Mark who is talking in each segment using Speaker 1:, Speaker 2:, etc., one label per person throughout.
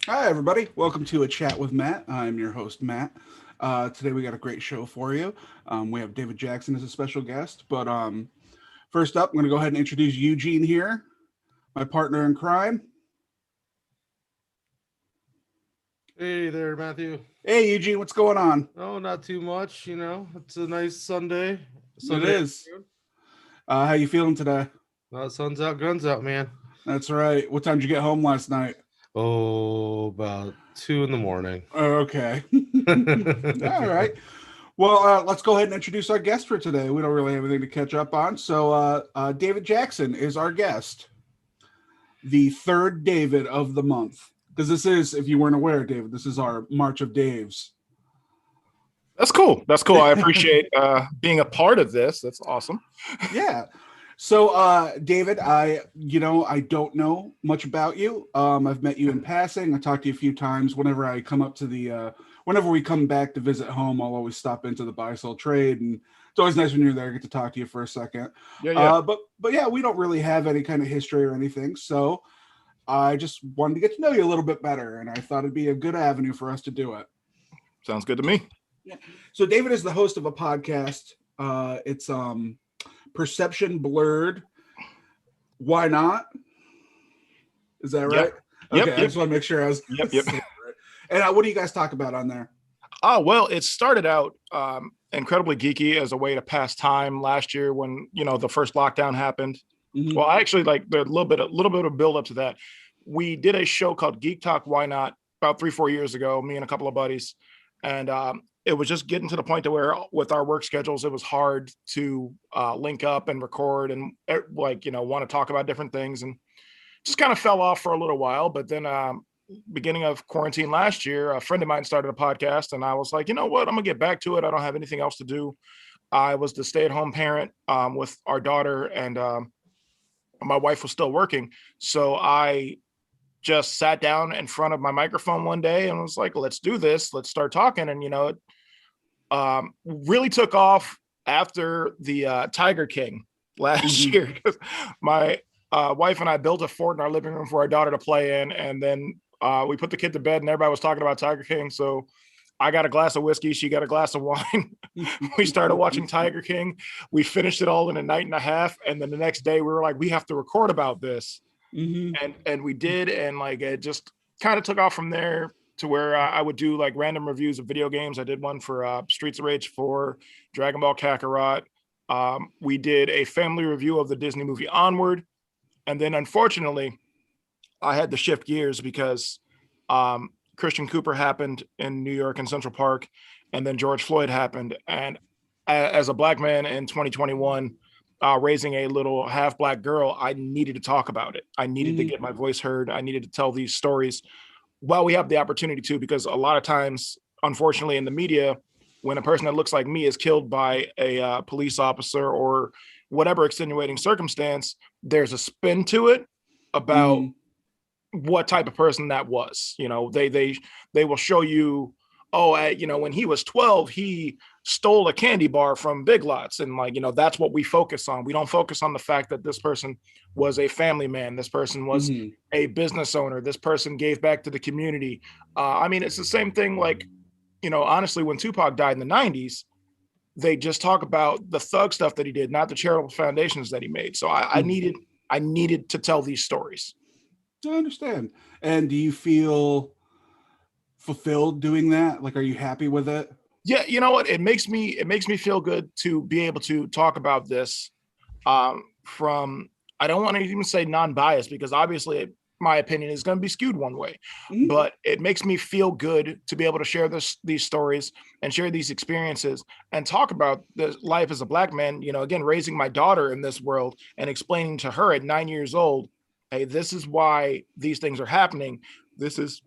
Speaker 1: Hi, everybody. Welcome to A Chat with Matt. I'm your host, Matt. Today we got a great show for you. We have David Jackson as a special guest. But first up, I'm going to go ahead and introduce Eugene here, my partner in crime.
Speaker 2: Hey there, Matthew.
Speaker 1: Hey, Eugene, what's going on?
Speaker 2: Oh, not too much. It's a nice Sunday.
Speaker 1: It
Speaker 2: Sunday
Speaker 1: is.
Speaker 2: afternoon.
Speaker 1: How you feeling today?
Speaker 2: Sun's out, guns out, man.
Speaker 1: That's right. What time did you get home last night?
Speaker 2: Oh, about 2 in the morning.
Speaker 1: Okay. All right. Well, let's go ahead and introduce our guest for today. We don't really have anything to catch up on. So, David Jackson is our guest, the third David of the month. Because this is, if you weren't aware, David, this is our March of Daves.
Speaker 3: That's cool. That's cool. I appreciate being a part of this. That's awesome.
Speaker 1: Yeah. So, David, I don't know much about you. I've met you in passing. I talked to you a few times. Whenever I come up to whenever we come back to visit home, I'll always stop into the buy sell trade, and it's always nice when you're there. I get to talk to you for a second.
Speaker 3: Yeah.
Speaker 1: But yeah, we don't really have any kind of history or anything, so I just wanted to get to know you a little bit better, and I thought it'd be a good avenue for us to do it.
Speaker 3: Sounds good to me.
Speaker 1: Yeah. So David is the host of a podcast. It's Perception Blurred. Why not? Is that right?
Speaker 3: Yep.
Speaker 1: Okay, I just want to make sure I was.
Speaker 3: Yep.
Speaker 1: And what do you guys talk about on there?
Speaker 3: Oh, well, it started out incredibly geeky as a way to pass time last year when, the first lockdown happened.
Speaker 1: Mhm.
Speaker 3: Well, actually, like a little bit of build up to that. We did a show called Geek Talk Why Not about 3-4 years ago, me and a couple of buddies. And it was just getting to the point to where with our work schedules, it was hard to link up and record and want to talk about different things, and just kind of fell off for a little while. But then beginning of quarantine last year, a friend of mine started a podcast, and I was like, you know what, I'm gonna get back to it. I don't have anything else to do. I was the stay-at-home parent with our daughter, and my wife was still working. So I just sat down in front of my microphone one day and was like, let's do this. Let's start talking. And, it really took off after the Tiger King last year. My wife and I built a fort in our living room for our daughter to play in. And then we put the kid to bed and everybody was talking about Tiger King. So I got a glass of whiskey. She got a glass of wine. We started watching Tiger King. We finished it all in a night and a half. And then the next day we were like, we have to record about this.
Speaker 1: Mm-hmm.
Speaker 3: And we did, and like it just kind of took off from there to where I would do like random reviews of video games. I did one for Streets of Rage 4, Dragon Ball Kakarot. We did a family review of the Disney movie Onward, and then unfortunately, I had to shift gears because Christian Cooper happened in New York in Central Park, and then George Floyd happened. And as a Black man in 2021. Raising a little half Black girl, I needed to talk about it. I needed to get my voice heard. I needed to tell these stories while we have the opportunity to, because a lot of times, unfortunately, in the media, when a person that looks like me is killed by a police officer or whatever extenuating circumstance, there's a spin to it about what type of person that was. They will show you, when he was 12, he stole a candy bar from Big Lots. And that's what we focus on. We don't focus on the fact that this person was a family man. This person was a business owner. This person gave back to the community. It's the same thing. Honestly, when Tupac died in the 90s, they just talk about the thug stuff that he did, not the charitable foundations that he made. So I needed to tell these stories.
Speaker 1: I understand. And do you feel fulfilled doing that? Like, are you happy with it?
Speaker 3: Yeah, you know what? It makes me feel good to be able to talk about this from, I don't want to even say non-biased, because obviously my opinion is going to be skewed one way, but it makes me feel good to be able to share these stories and share these experiences and talk about the life as a Black man, again, raising my daughter in this world and explaining to her at 9 years old, hey, this is why these things are happening. This is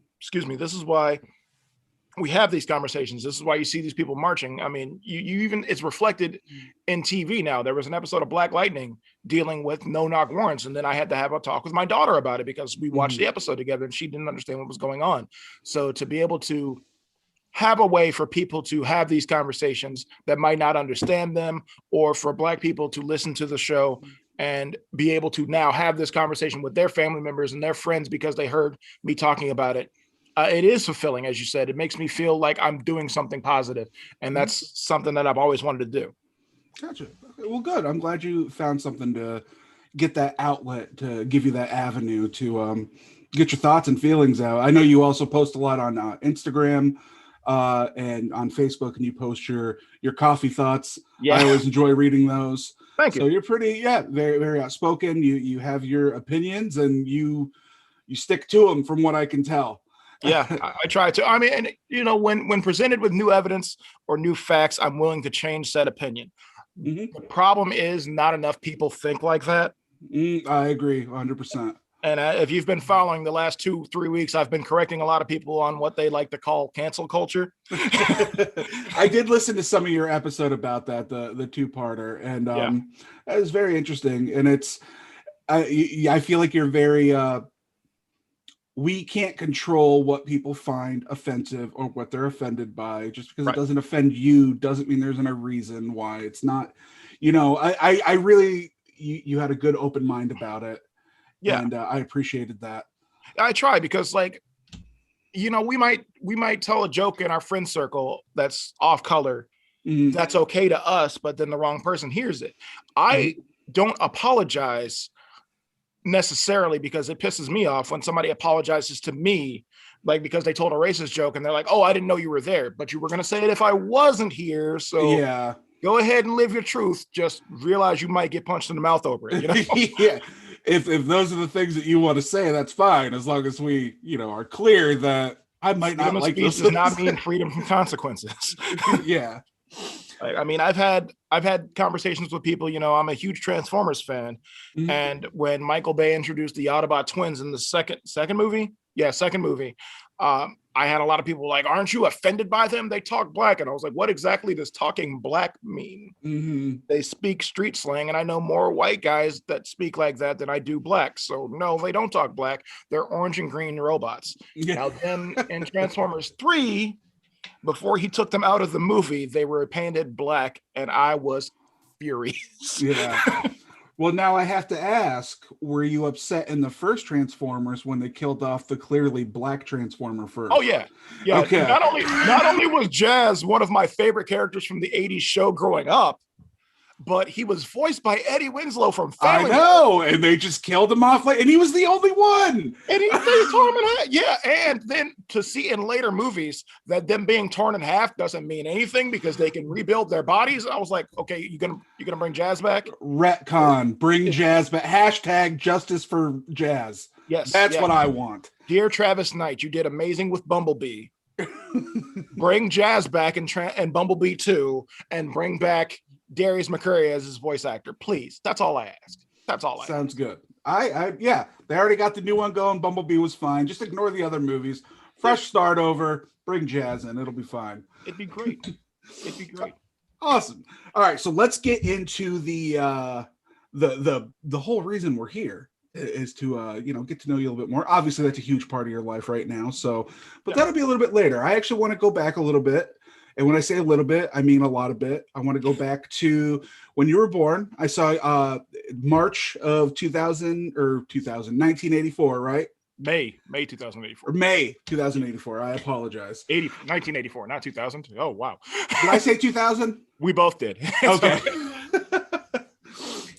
Speaker 3: why we have these conversations. This is why you see these people marching. I mean, you even, it's reflected in TV now. There was an episode of Black Lightning dealing with no-knock warrants, and then I had to have a talk with my daughter about it because we watched the episode together and she didn't understand what was going on. So to be able to have a way for people to have these conversations that might not understand them, or for Black people to listen to the show and be able to now have this conversation with their family members and their friends because they heard me talking about it. It is fulfilling, as you said. It makes me feel like I'm doing something positive, and that's something that I've always wanted to do.
Speaker 1: Gotcha. Okay, well, good. I'm glad you found something to get that outlet, to give you that avenue to get your thoughts and feelings out. I know you also post a lot on Instagram and on Facebook, and you post your coffee thoughts.
Speaker 3: Yeah.
Speaker 1: I always enjoy reading those.
Speaker 3: Thank
Speaker 1: So
Speaker 3: you.
Speaker 1: you're pretty, yeah, very, very outspoken. You have your opinions, and you stick to them, from what I can tell.
Speaker 3: Yeah, I try to. I mean, and when presented with new evidence or new facts, I'm willing to change that opinion.
Speaker 1: Mhm.
Speaker 3: The problem is not enough people think like that.
Speaker 1: I agree 100%.
Speaker 3: And if you've been following the last 2-3 weeks, I've been correcting a lot of people on what they like to call cancel culture.
Speaker 1: I did listen to some of your episode about that, the two-parter, and it was very interesting. And it's I feel like you're very we can't control what people find offensive or what they're offended by. Just because it doesn't offend you doesn't mean there's a reason why it's not. I really you had a good open mind about it.
Speaker 3: Yeah,
Speaker 1: and I appreciated that.
Speaker 3: I try because, like, we might tell a joke in our friend circle that's off color. That's okay to us, but then the wrong person hears it. I don't apologize necessarily because it pisses me off when somebody apologizes to me, like because they told a racist joke and they're like, "Oh, I didn't know you were there, but you were going to say it if I wasn't here." So
Speaker 1: yeah,
Speaker 3: go ahead and live your truth. Just realize you might get punched in the mouth over it.
Speaker 1: Yeah. If those are the things that you want to say, that's fine, as long as we, are clear that I might not like
Speaker 3: speech
Speaker 1: those.
Speaker 3: Does not mean freedom from consequences.
Speaker 1: Yeah.
Speaker 3: I mean, I've had conversations with people. I'm a huge Transformers fan, and when Michael Bay introduced the Autobot twins in the second movie, I had a lot of people like, "Aren't you offended by them? They talk black," and I was like, "What exactly does talking black mean?" They speak street slang, and I know more white guys that speak like that than I do black. So no, they don't talk black. They're orange and green robots.
Speaker 1: Yeah.
Speaker 3: Now then, in Transformers 3. Before he took them out of the movie, they were painted black, and I was furious.
Speaker 1: Yeah. Well, now I have to ask, were you upset in the first Transformers when they killed off the clearly black Transformer first?
Speaker 3: Oh, yeah. Yeah. Okay. Not only was Jazz one of my favorite characters from the 80s show growing up, but he was voiced by Eddie Winslow from Family
Speaker 1: Guy. I know, and they just killed him off, and he was the only one.
Speaker 3: And they tore him in half. Yeah, and then to see in later movies that them being torn in half doesn't mean anything because they can rebuild their bodies. I was like, okay, you gonna bring Jazz back?
Speaker 1: Retcon, bring Jazz back. Hashtag justice for Jazz.
Speaker 3: Yes,
Speaker 1: that's what I want.
Speaker 3: Dear Travis Knight, you did amazing with Bumblebee. Bring Jazz back and Bumblebee 2, and bring back Darius McCurry as his voice actor, please. That's all I ask. That's all I
Speaker 1: Sounds good. Yeah, they already got the new one going. Bumblebee was fine. Just ignore the other movies. Fresh start over. Bring Jazz in. It'll be fine.
Speaker 3: It'd be great. It'd be great.
Speaker 1: Awesome. All right, so let's get into the whole reason we're here is to get to know you a little bit more. Obviously, that's a huge part of your life right now. So, but that'll be a little bit later. I actually want to go back a little bit. And when I say a little bit, I mean a lot of bit. I want to go back to when you were born. I saw March of 1984, right?
Speaker 3: May 2084.
Speaker 1: Or May 2084. I apologize.
Speaker 3: 1984, not 2000. Oh, wow.
Speaker 1: Did I say 2000?
Speaker 3: We both did.
Speaker 1: Okay.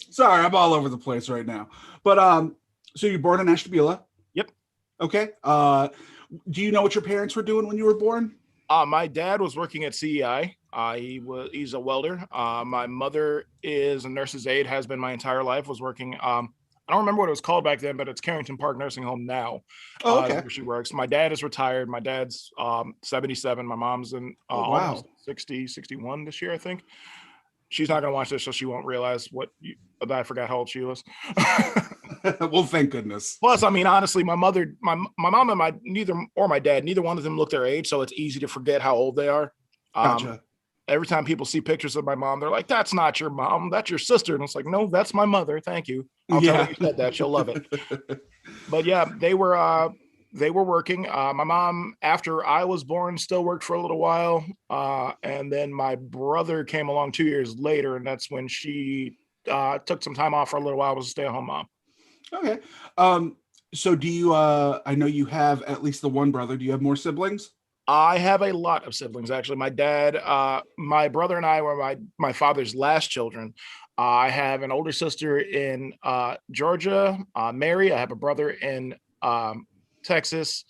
Speaker 1: Sorry, I'm all over the place right now. But so you're born in Ashtabula?
Speaker 3: Yep.
Speaker 1: Okay. Do you know what your parents were doing when you were born?
Speaker 3: My dad was working at CEI. He's a welder. My mother is a nurse's aide, has been my entire life, was working. I don't remember what it was called back then, but it's Carrington Park Nursing Home now.
Speaker 1: Oh, okay.
Speaker 3: Where she works. My dad is retired. My dad's 77. My mom's in almost 60, 61 this year, I think. She's not going to watch this, so she won't realize that I forgot how old she was.
Speaker 1: Well, thank goodness.
Speaker 3: Plus, I mean, honestly, my mom and my dad, neither one of them look their age, so it's easy to forget how old they are.
Speaker 1: Gotcha.
Speaker 3: Every time people see pictures of my mom, they're like, "That's not your mom, that's your sister." And it's like, "No, that's my mother. Thank you. I'll tell her you said that. She'll love it." But yeah, they were working. My mom, after I was born, still worked for a little while, and then my brother came along 2 years later, and that's when she took some time off for a little while. Was a stay-at-home mom.
Speaker 1: Okay. So do you I know you have at least the one brother. Do you have more siblings?
Speaker 3: I have a lot of siblings, actually. My dad, my brother and I were my father's last children. I have an older sister in Georgia, Mary. I have a brother in Texas,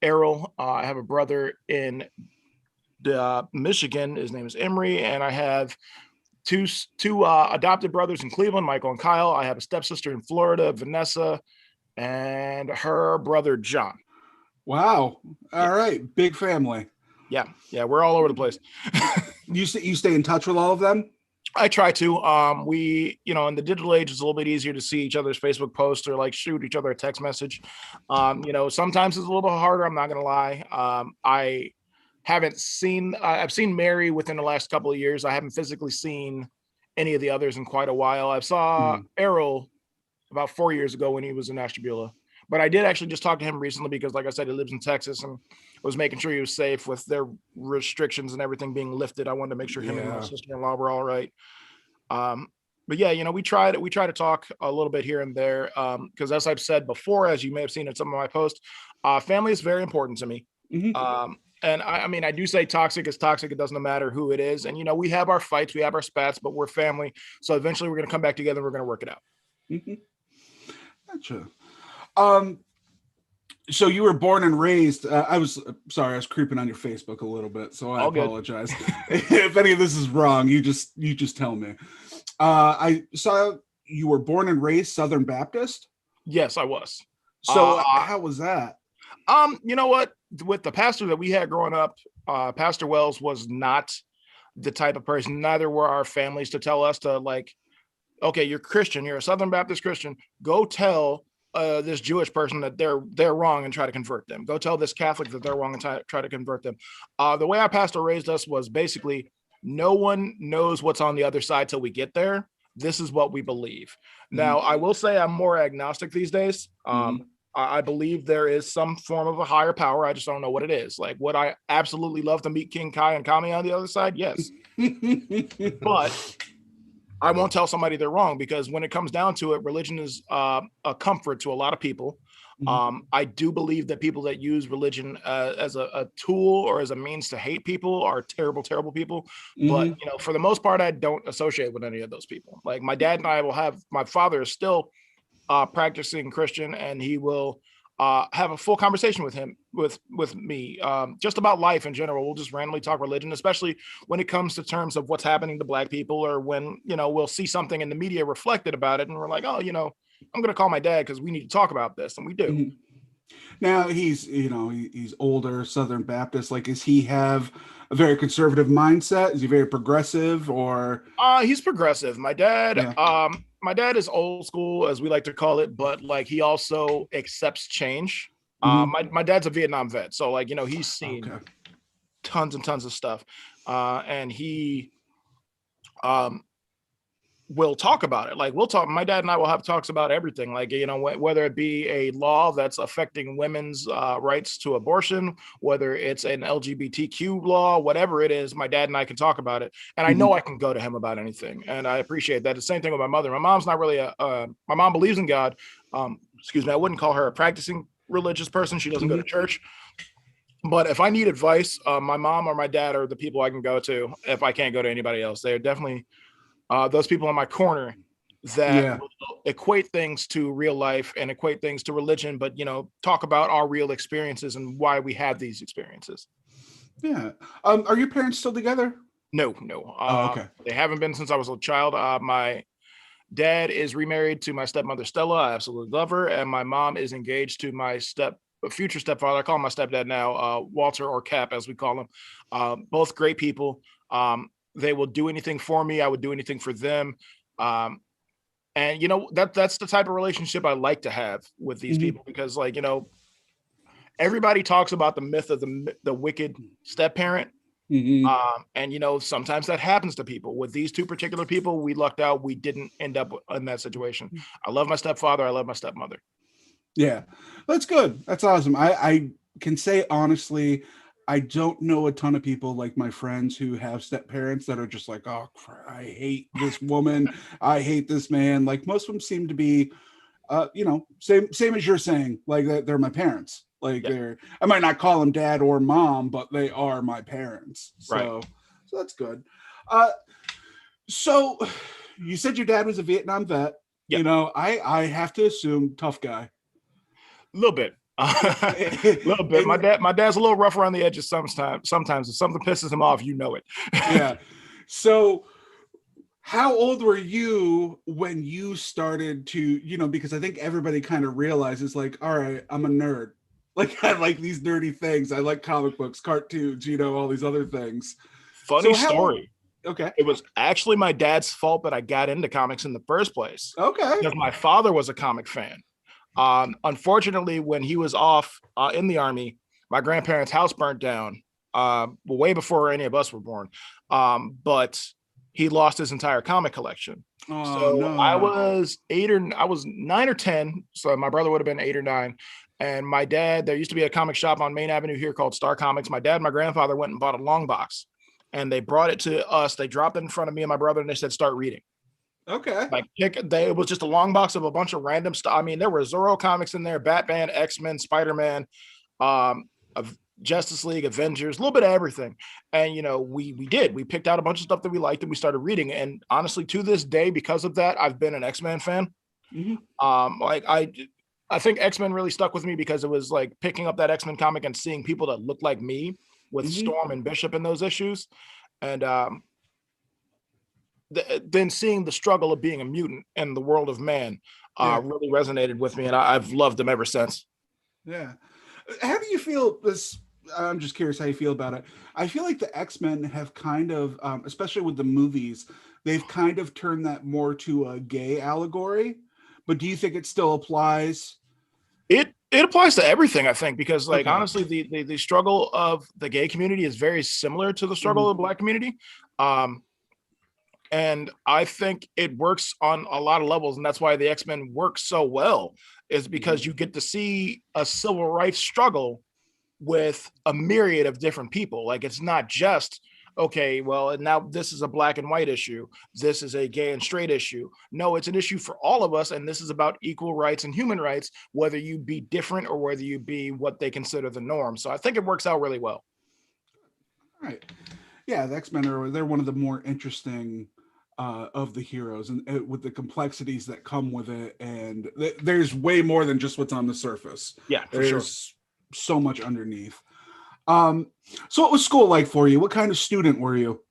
Speaker 3: Errol. I have a brother in Michigan. His name is Emery, and I have two adopted brothers in Cleveland, Michael and Kyle. I have a stepsister in Florida, Vanessa, and her brother John.
Speaker 1: Wow.
Speaker 3: Yeah.
Speaker 1: All right. Big family.
Speaker 3: Yeah, we're all over the place.
Speaker 1: You stay in touch with all of them?
Speaker 3: I try to. We, in the digital age, it's a little bit easier to see each other's Facebook posts or like shoot each other a text message. Sometimes it's a little bit harder. I'm not gonna lie. I haven't seen. I've seen Mary within the last couple of years. I haven't physically seen any of the others in quite a while. I saw Errol about 4 years ago when he was in Ashtabula. But I did actually just talk to him recently because, like I said, he lives in Texas and was making sure he was safe with their restrictions and everything being lifted. I wanted to make sure him and my sister-in-law were all right. But yeah, we try to talk a little bit here and there. Because as I've said before, as you may have seen in some of my posts, family is very important to me.
Speaker 1: Mm-hmm.
Speaker 3: And I mean, I do say toxic is toxic. It doesn't matter who it is. And, we have our fights, we have our spats, but we're family. So eventually we're going to come back together and we're going to work it out.
Speaker 1: Mm-hmm. Gotcha. So you were born and raised. I was creeping on your Facebook a little bit, so I apologize. If any of this is wrong, you just tell me. I saw you were born and raised Southern Baptist.
Speaker 3: Yes, I was.
Speaker 1: So how was that?
Speaker 3: You know what? With the pastor that we had growing up, Pastor Wells was not the type of person. Neither were our families to tell us to like, okay, you're Christian, you're a Southern Baptist Christian. Go tell this Jewish person that they're wrong and try to convert them. Go tell this Catholic that they're wrong and try to convert them. The way our pastor raised us was basically no one knows what's on the other side till we get there. This is what we believe. Now, I will say I'm more agnostic these days. I believe there is some form of a higher power. I just don't know what it is. Like, would I absolutely love to meet King Kai and Kami on the other side? Yes. But I won't tell somebody they're wrong, because when it comes down to it, religion is a comfort to a lot of people. I do believe that people that use religion as a tool or as a means to hate people are terrible, terrible people. But, for the most part, I don't associate with any of those people. Like my dad and I my father is still practicing Christian, and he will have a full conversation with me just about life in general. We'll just randomly talk religion, especially when it comes to terms of what's happening to Black people, or when we'll see something in the media reflected about it and we're like, oh, I'm gonna call my dad because we need to talk about this, and we do.
Speaker 1: Now he's older, Southern Baptist. Like, does he have a very conservative mindset? Is he very progressive, or
Speaker 3: he's progressive? My dad my dad is old school, as we like to call it, but like he also accepts change. My dad's a Vietnam vet, so like he's seen tons and tons of stuff, and he we'll talk about it. Like my dad and I will have talks about everything. Like, whether it be a law that's affecting women's rights to abortion, whether it's an LGBTQ law, whatever it is, my dad and I can talk about it. And I know I can go to him about anything. And I appreciate that. The same thing with my mother. My mom's not really my mom believes in God. Excuse me. I wouldn't call her a practicing religious person. She doesn't go to church. But if I need advice, my mom or my dad are the people I can go to if I can't go to anybody else. They're definitely those people in my corner that will equate things to real life and equate things to religion, but talk about our real experiences and why we have these experiences.
Speaker 1: Yeah. Are your parents still together?
Speaker 3: No.
Speaker 1: Okay.
Speaker 3: They haven't been since I was a child. My dad is remarried to my stepmother Stella. I absolutely love her, and my mom is engaged to my future stepfather. I call him my stepdad now, Walter, or Cap as we call him. Both great people. They will do anything for me. I would do anything for them. And that's the type of relationship I like to have with these people, because everybody talks about the myth of the wicked step parent. And sometimes that happens to people. With these two particular people, we lucked out. We didn't end up in that situation. I love my stepfather. I love my stepmother.
Speaker 1: Yeah, that's good. That's awesome. I can say honestly, I don't know a ton of people like my friends who have step parents that are just like, oh, I hate this woman. I hate this man. Like, most of them seem to be same as you're saying, like that they're my parents. Like I might not call them dad or mom, but they are my parents. So that's good. So you said your dad was a Vietnam vet.
Speaker 3: Yep.
Speaker 1: I have to assume tough guy.
Speaker 3: A little bit. A little bit. My dad's a little rough around the edges sometimes if something pisses him off, it.
Speaker 1: Yeah. So how old were you when you started to, because I think everybody kind of realizes like, all right, I'm a nerd. Like I like these nerdy things. I like comic books, cartoons, all these other things.
Speaker 3: Funny story.
Speaker 1: Okay.
Speaker 3: It was actually my dad's fault that I got into comics in the first place.
Speaker 1: Okay.
Speaker 3: Because my father was a comic fan. Unfortunately, when he was off in the Army, my grandparents' house burnt down way before any of us were born. But he lost his entire comic collection. No. I was 9 or 10. So my brother would have been 8 or 9. And my dad, there used to be a comic shop on Main Avenue here called Star Comics. My dad and my grandfather went and bought a long box and they brought it to us. They dropped it in front of me and my brother and they said, start reading.
Speaker 1: Okay.
Speaker 3: It was just a long box of a bunch of random stuff. I mean, there were Zorro comics in there, Batman, X-Men, Spider-Man, of Justice League, Avengers, a little bit of everything. And, we picked out a bunch of stuff that we liked and we started reading. And honestly, to this day, because of that, I've been an X-Men fan. Mm-hmm. I think X-Men really stuck with me because it was like picking up that X-Men comic and seeing people that looked like me with mm-hmm. Storm and Bishop in those issues. And then seeing the struggle of being a mutant in the world of man really resonated with me. And I've loved them ever since.
Speaker 1: Yeah. How do you feel this? I'm just curious how you feel about it. I feel like the X-Men have kind of, especially with the movies, they've kind of turned that more to a gay allegory. But do you think it still applies?
Speaker 3: It applies to everything, I think, because honestly, the struggle of the gay community is very similar to the struggle mm-hmm. of the Black community. And I think it works on a lot of levels. And that's why the X-Men work so well, is because you get to see a civil rights struggle with a myriad of different people. Like, it's not just, okay, well, now this is a Black and white issue. This is a gay and straight issue. No, it's an issue for all of us. And this is about equal rights and human rights, whether you be different or whether you be what they consider the norm. So I think it works out really well.
Speaker 1: All right. Yeah, the X-Men they're one of the more interesting of the heroes, and with the complexities that come with it. And there's way more than just what's on the surface.
Speaker 3: Yeah, for
Speaker 1: there's so much underneath. So what was school like for you? What kind of student were you?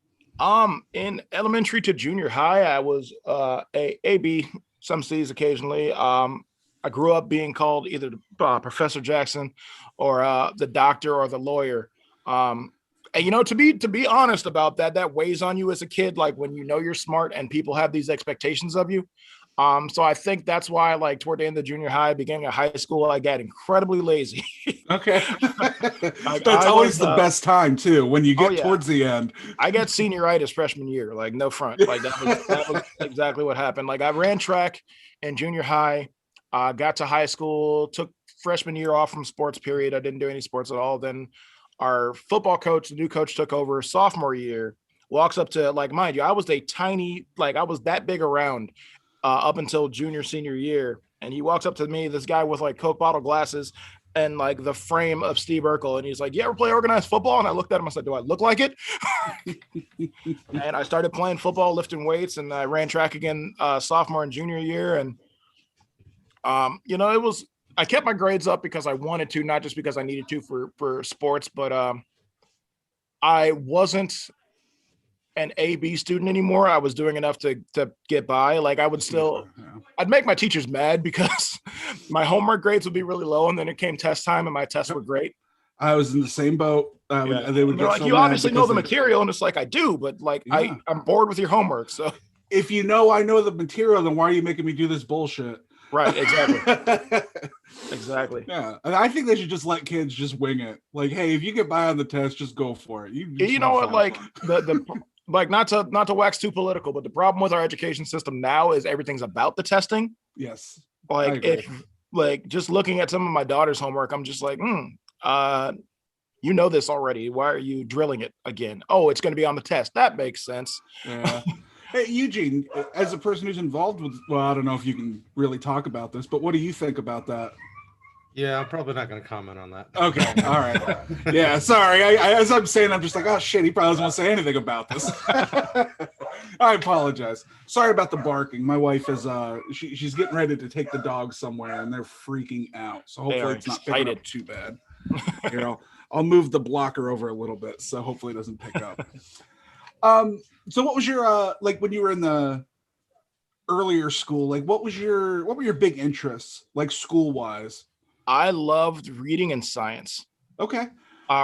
Speaker 3: In elementary to junior high, I was a B, some C's occasionally. I grew up being called either Professor Jackson or the doctor or the lawyer. And to be honest about that, that weighs on you as a kid, like when you're smart and people have these expectations of you. So I think that's why, like, toward the end of junior high, beginning of high school, I got incredibly lazy.
Speaker 1: Okay. That's always the best time too, when you get towards the end.
Speaker 3: I got senioritis freshman year, like no front. Like that was exactly what happened. Like, I ran track in junior high, got to high school, took freshman year off from sports period. I didn't do any sports at all. Then our football coach, the new coach, took over sophomore year, walks up to, like, mind you, I was I was that big around up until senior year. And he walks up to me, this guy with like Coke bottle glasses and like the frame of Steve Urkel. And he's like, you ever play organized football? And I looked at him, I said, do I look like it? And I started playing football, lifting weights, and I ran track again sophomore and junior year. And, I kept my grades up because I wanted to, not just because I needed to for sports, but I wasn't an A-B student anymore. I was doing enough to get by. Like, I would still, I'd make my teachers mad because my homework grades would be really low. And then it came test time and my tests were great.
Speaker 1: I was in the same boat. They would get
Speaker 3: like,
Speaker 1: so
Speaker 3: you obviously know the material. And it's like, I do, but like, I'm bored with your homework. So
Speaker 1: if I know the material, then why are you making me do this bullshit?
Speaker 3: Right, exactly. Exactly.
Speaker 1: Yeah, and I think they should just let kids just wing it. Like, hey, if you get by on the test, just go for it.
Speaker 3: You know what? Like the like, not to wax too political, but the problem with our education system now is everything's about the testing.
Speaker 1: Yes.
Speaker 3: Like, just looking at some of my daughter's homework, I'm just like, you know this already. Why are you drilling it again? Oh, it's going to be on the test. That makes sense.
Speaker 1: Yeah. Hey, Eugene, as a person who's involved with, well, I don't know if you can really talk about this, but what do you think about that?
Speaker 2: Yeah, I'm probably not going to comment on that.
Speaker 1: Okay, all right. Yeah, sorry. As I'm saying, I'm just like, oh shit, he probably doesn't want to say anything about this. I apologize. Sorry about the barking. My wife is she's getting ready to take the dog somewhere, and they're freaking out. So
Speaker 3: They
Speaker 1: hopefully
Speaker 3: are
Speaker 1: it's not picking up
Speaker 3: excited.
Speaker 1: too bad. Here, I'll move the blocker over a little bit, so hopefully it doesn't pick up. So what was your like when you were in the earlier school? Like, what were your big interests, like school wise?
Speaker 3: I loved reading and science.
Speaker 1: Okay.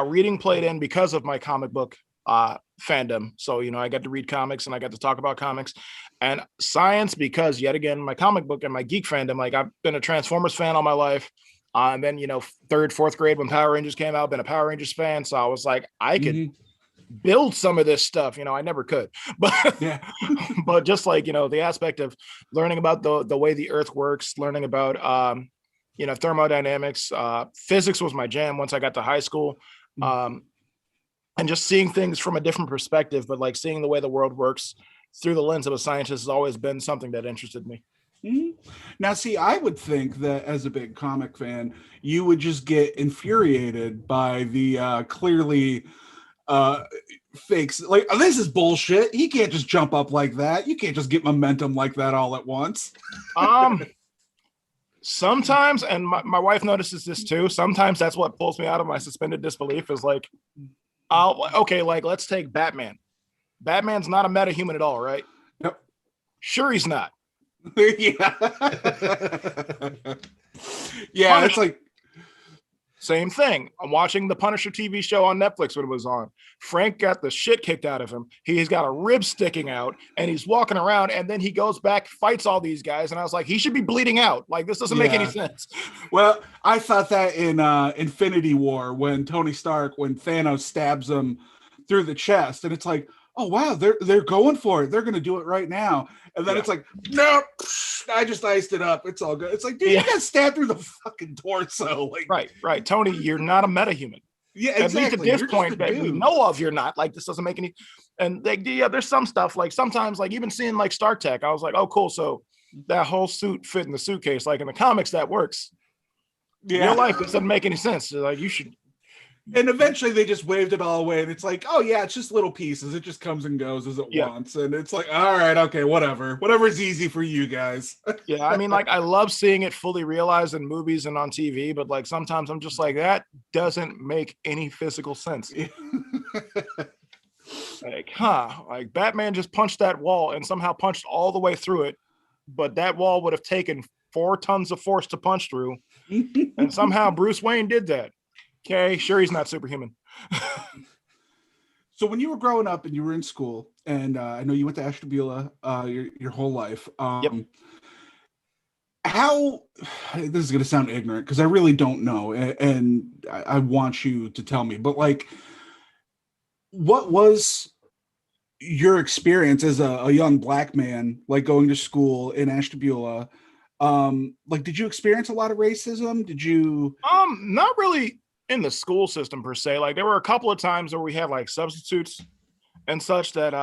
Speaker 3: Reading played in because of my comic book fandom. So, I got to read comics and I got to talk about comics, and science because, yet again, my comic book and my geek fandom. Like, I've been a Transformers fan all my life. And then, third, fourth grade when Power Rangers came out, been a Power Rangers fan. So I was like, I could build some of this stuff. I never could, but
Speaker 1: Yeah.
Speaker 3: but just like, the aspect of learning about the way the earth works, learning about, thermodynamics, physics was my jam once I got to high school. And just seeing things from a different perspective, but like seeing the way the world works through the lens of a scientist has always been something that interested me.
Speaker 1: Now, see, I would think that as a big comic fan, you would just get infuriated by the clearly fakes. Like, oh, this is bullshit. He can't just jump up like that. You can't just get momentum like that all at once.
Speaker 3: Sometimes, and my wife notices this too, sometimes that's what pulls me out of my suspended disbelief is like, let's take Batman. Batman's not a metahuman at all, right?
Speaker 1: Yep.
Speaker 3: Sure, he's not.
Speaker 1: Yeah. Yeah, it's like
Speaker 3: same thing. I'm watching the Punisher TV show on Netflix when it was on. Frank got the shit kicked out of him. He's got a rib sticking out and he's walking around, and then he goes back, fights all these guys. And I was like, he should be bleeding out. Like, this doesn't make any sense.
Speaker 1: Well, I thought that in Infinity War when Tony Stark, when Thanos stabs him through the chest, and it's like, oh wow, they're going for it. They're gonna do it right now. And then it's like, no, I just iced it up. It's all good. It's like, dude, you got stabbed through the fucking torso. Like,
Speaker 3: right. Tony, you're not a metahuman.
Speaker 1: Yeah, exactly.
Speaker 3: At least at this point that we know of, you're not. Like, this doesn't make any. And like, there's some stuff. Like sometimes, like even seeing like Star Trek, I was like, oh, cool. So that whole suit fit in the suitcase. Like in the comics, that works. Yeah, real life, this doesn't make any sense. So, like, you should.
Speaker 1: And eventually they just waved it all away, and it's like, oh yeah, it's just little pieces. It just comes and goes as it wants, and it's like, all right, okay, whatever's easy for you guys.
Speaker 3: Yeah, I mean, like, I love seeing it fully realized in movies and on TV, but like sometimes I'm just like, that doesn't make any physical sense. Like Batman just punched that wall and somehow punched all the way through it, but that wall would have taken 4 tons of force to punch through, and somehow Bruce Wayne did that. Okay, sure, he's not superhuman.
Speaker 1: So when you were growing up and you were in school, and I know you went to Ashtabula your whole life.
Speaker 3: Yep.
Speaker 1: How, this is going to sound ignorant because I really don't know, and I want you to tell me, but like, what was your experience as a young Black man, like going to school in Ashtabula? Like, did you experience a lot of racism? Did you?
Speaker 3: Not really in the school system per se. Like, there were a couple of times where we had like substitutes and such that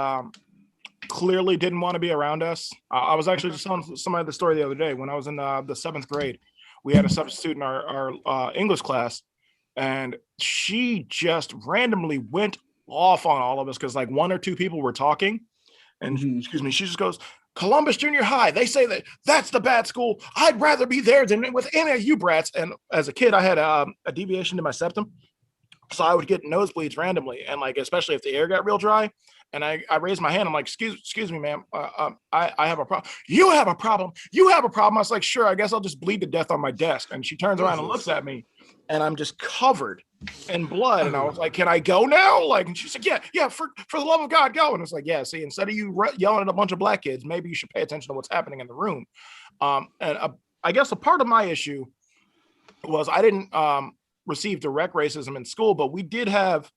Speaker 3: clearly didn't want to be around us. I was actually just telling somebody the story the other day when I was in the 7th grade. We had a substitute in our English class, and she just randomly went off on all of us because like 1 or 2 people were talking, and excuse me, she just goes, Columbus Junior High, they say that's the bad school. I'd rather be there than with any of you brats. And as a kid, I had a deviation to my septum, so I would get nosebleeds randomly, and like especially if the air got real dry. And I raised my hand. I'm like, excuse me, ma'am. I have a problem. You have a problem. You have a problem. I was like, sure, I guess I'll just bleed to death on my desk. And she turns around and looks at me, and I'm just covered in blood. And I was like, can I go now? Like, and she's like, yeah, for the love of God, go. And it's like, yeah, see, instead of you yelling at a bunch of Black kids, maybe you should pay attention to what's happening in the room. I guess a part of my issue was I didn't receive direct racism in school, but we did have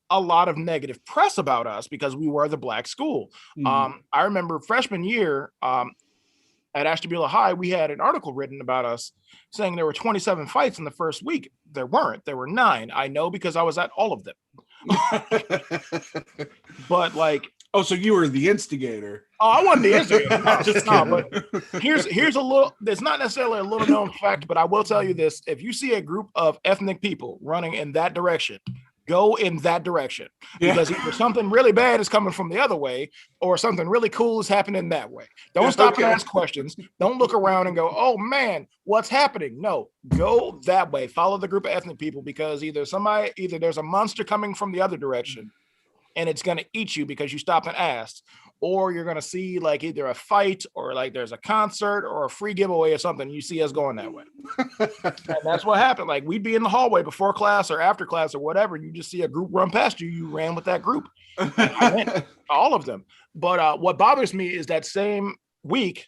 Speaker 3: a lot of negative press about us because we were the Black school. I remember freshman year at Ashtabula High, we had an article written about us saying there were 27 fights in the first week. There weren't. There were 9. I know because I was at all of them. But like,
Speaker 1: Oh, so you were the instigator.
Speaker 3: Oh, I wasn't the instigator. No,
Speaker 1: Just
Speaker 3: no,
Speaker 1: kidding.
Speaker 3: but here's a little. It's not necessarily a little known fact, but I will tell you this: if you see a group of ethnic people running in that direction, go in that direction because either something really bad is coming from the other way, or something really cool is happening that way. Don't stop and ask questions. Don't look around and go, "Oh man, what's happening?" No, go that way. Follow the group of ethnic people because either there's a monster coming from the other direction, and it's going to eat you because you stopped and asked, or you're going to see like either a fight or like there's a concert or a free giveaway or something. You see us going that way. And that's what happened. Like we'd be in the hallway before class or after class or whatever. And you just see a group run past you. You ran with that group. I went, all of them. But what bothers me is that same week,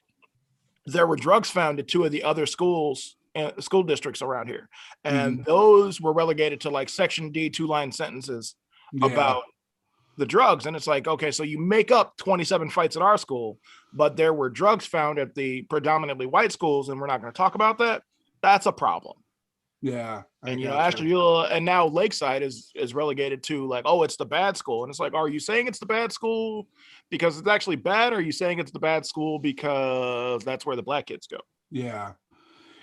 Speaker 3: there were drugs found at two of the other schools and school districts around here. And those were relegated to like Section D 2-line sentences about the drugs. And it's like, okay, so you make up 27 fights at our school, but there were drugs found at the predominantly white schools, and we're not going to talk about that. That's a problem.
Speaker 1: Yeah.
Speaker 3: And Ashtabula and now Lakeside is relegated to like, oh, it's the bad school. And it's like, are you saying it's the bad school because it's actually bad? Or are you saying it's the bad school because that's where the black kids go?
Speaker 1: Yeah.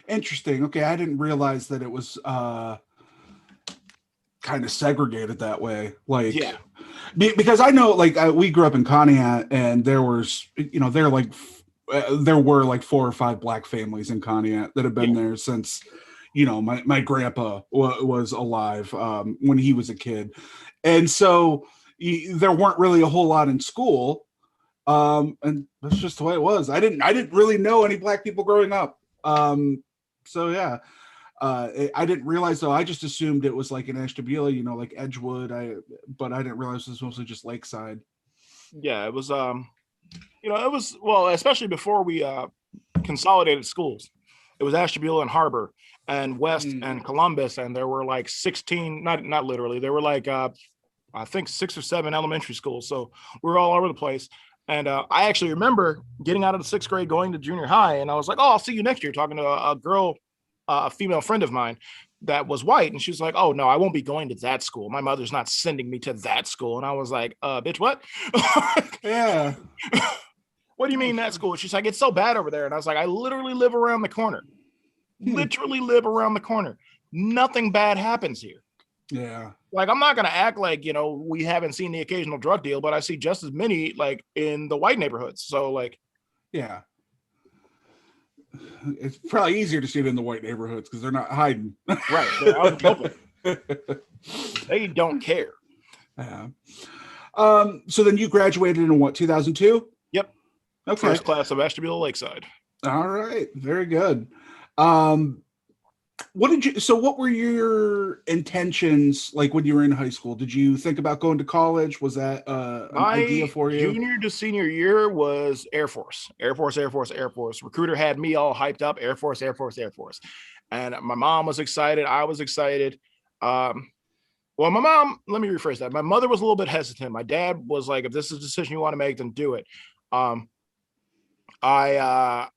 Speaker 1: Interesting. Okay. I didn't realize that it was kind of segregated that way. Like,
Speaker 3: yeah.
Speaker 1: Because I know, like, we grew up in Conneaut, and there was, there were like 4 or 5 black families in Conneaut that have been there since, my grandpa was alive when he was a kid. And so there weren't really a whole lot in school. And that's just the way it was. I didn't really know any black people growing up. So yeah. I didn't realize though. I just assumed it was like in Ashtabula, like Edgewood. But I didn't realize it was mostly just Lakeside.
Speaker 3: Yeah, it was. It was especially before we consolidated schools. It was Ashtabula and Harbor and West and Columbus, and there were like 16. Not literally. There were like I think 6 or 7 elementary schools. So we were all over the place. And I actually remember getting out of the 6th grade, going to junior high, and I was like, "Oh, I'll see you next year." Talking to a girl. A female friend of mine that was white, and she was like, "Oh no, I won't be going to that school. My mother's not sending me to that school." And I was like, "Bitch, what?"
Speaker 1: Yeah.
Speaker 3: What do you mean that school? She's like, "It's so bad over there." And I was like, "I literally live around the corner. Literally live around the corner. Nothing bad happens here."
Speaker 1: Yeah.
Speaker 3: Like, I'm not gonna act like we haven't seen the occasional drug deal, but I see just as many like in the white neighborhoods. So like,
Speaker 1: yeah. It's probably easier to see it in the white neighborhoods because they're not hiding.
Speaker 3: Right. They're out in the open. They don't care.
Speaker 1: Yeah. So then you graduated in what, 2002?
Speaker 3: Yep.
Speaker 1: Okay.
Speaker 3: First class of Ashtabula Lakeside.
Speaker 1: All right. Very good. What were your intentions like when you were in high school? Did you think about going to college? Was that an idea for you?
Speaker 3: Junior to senior year was Air Force. Recruiter had me all hyped up. Air Force. And my mom was excited. I was excited. Well, my mom, let me rephrase that. My mother was a little bit hesitant. My dad was like, if this is a decision you want to make, then do it. I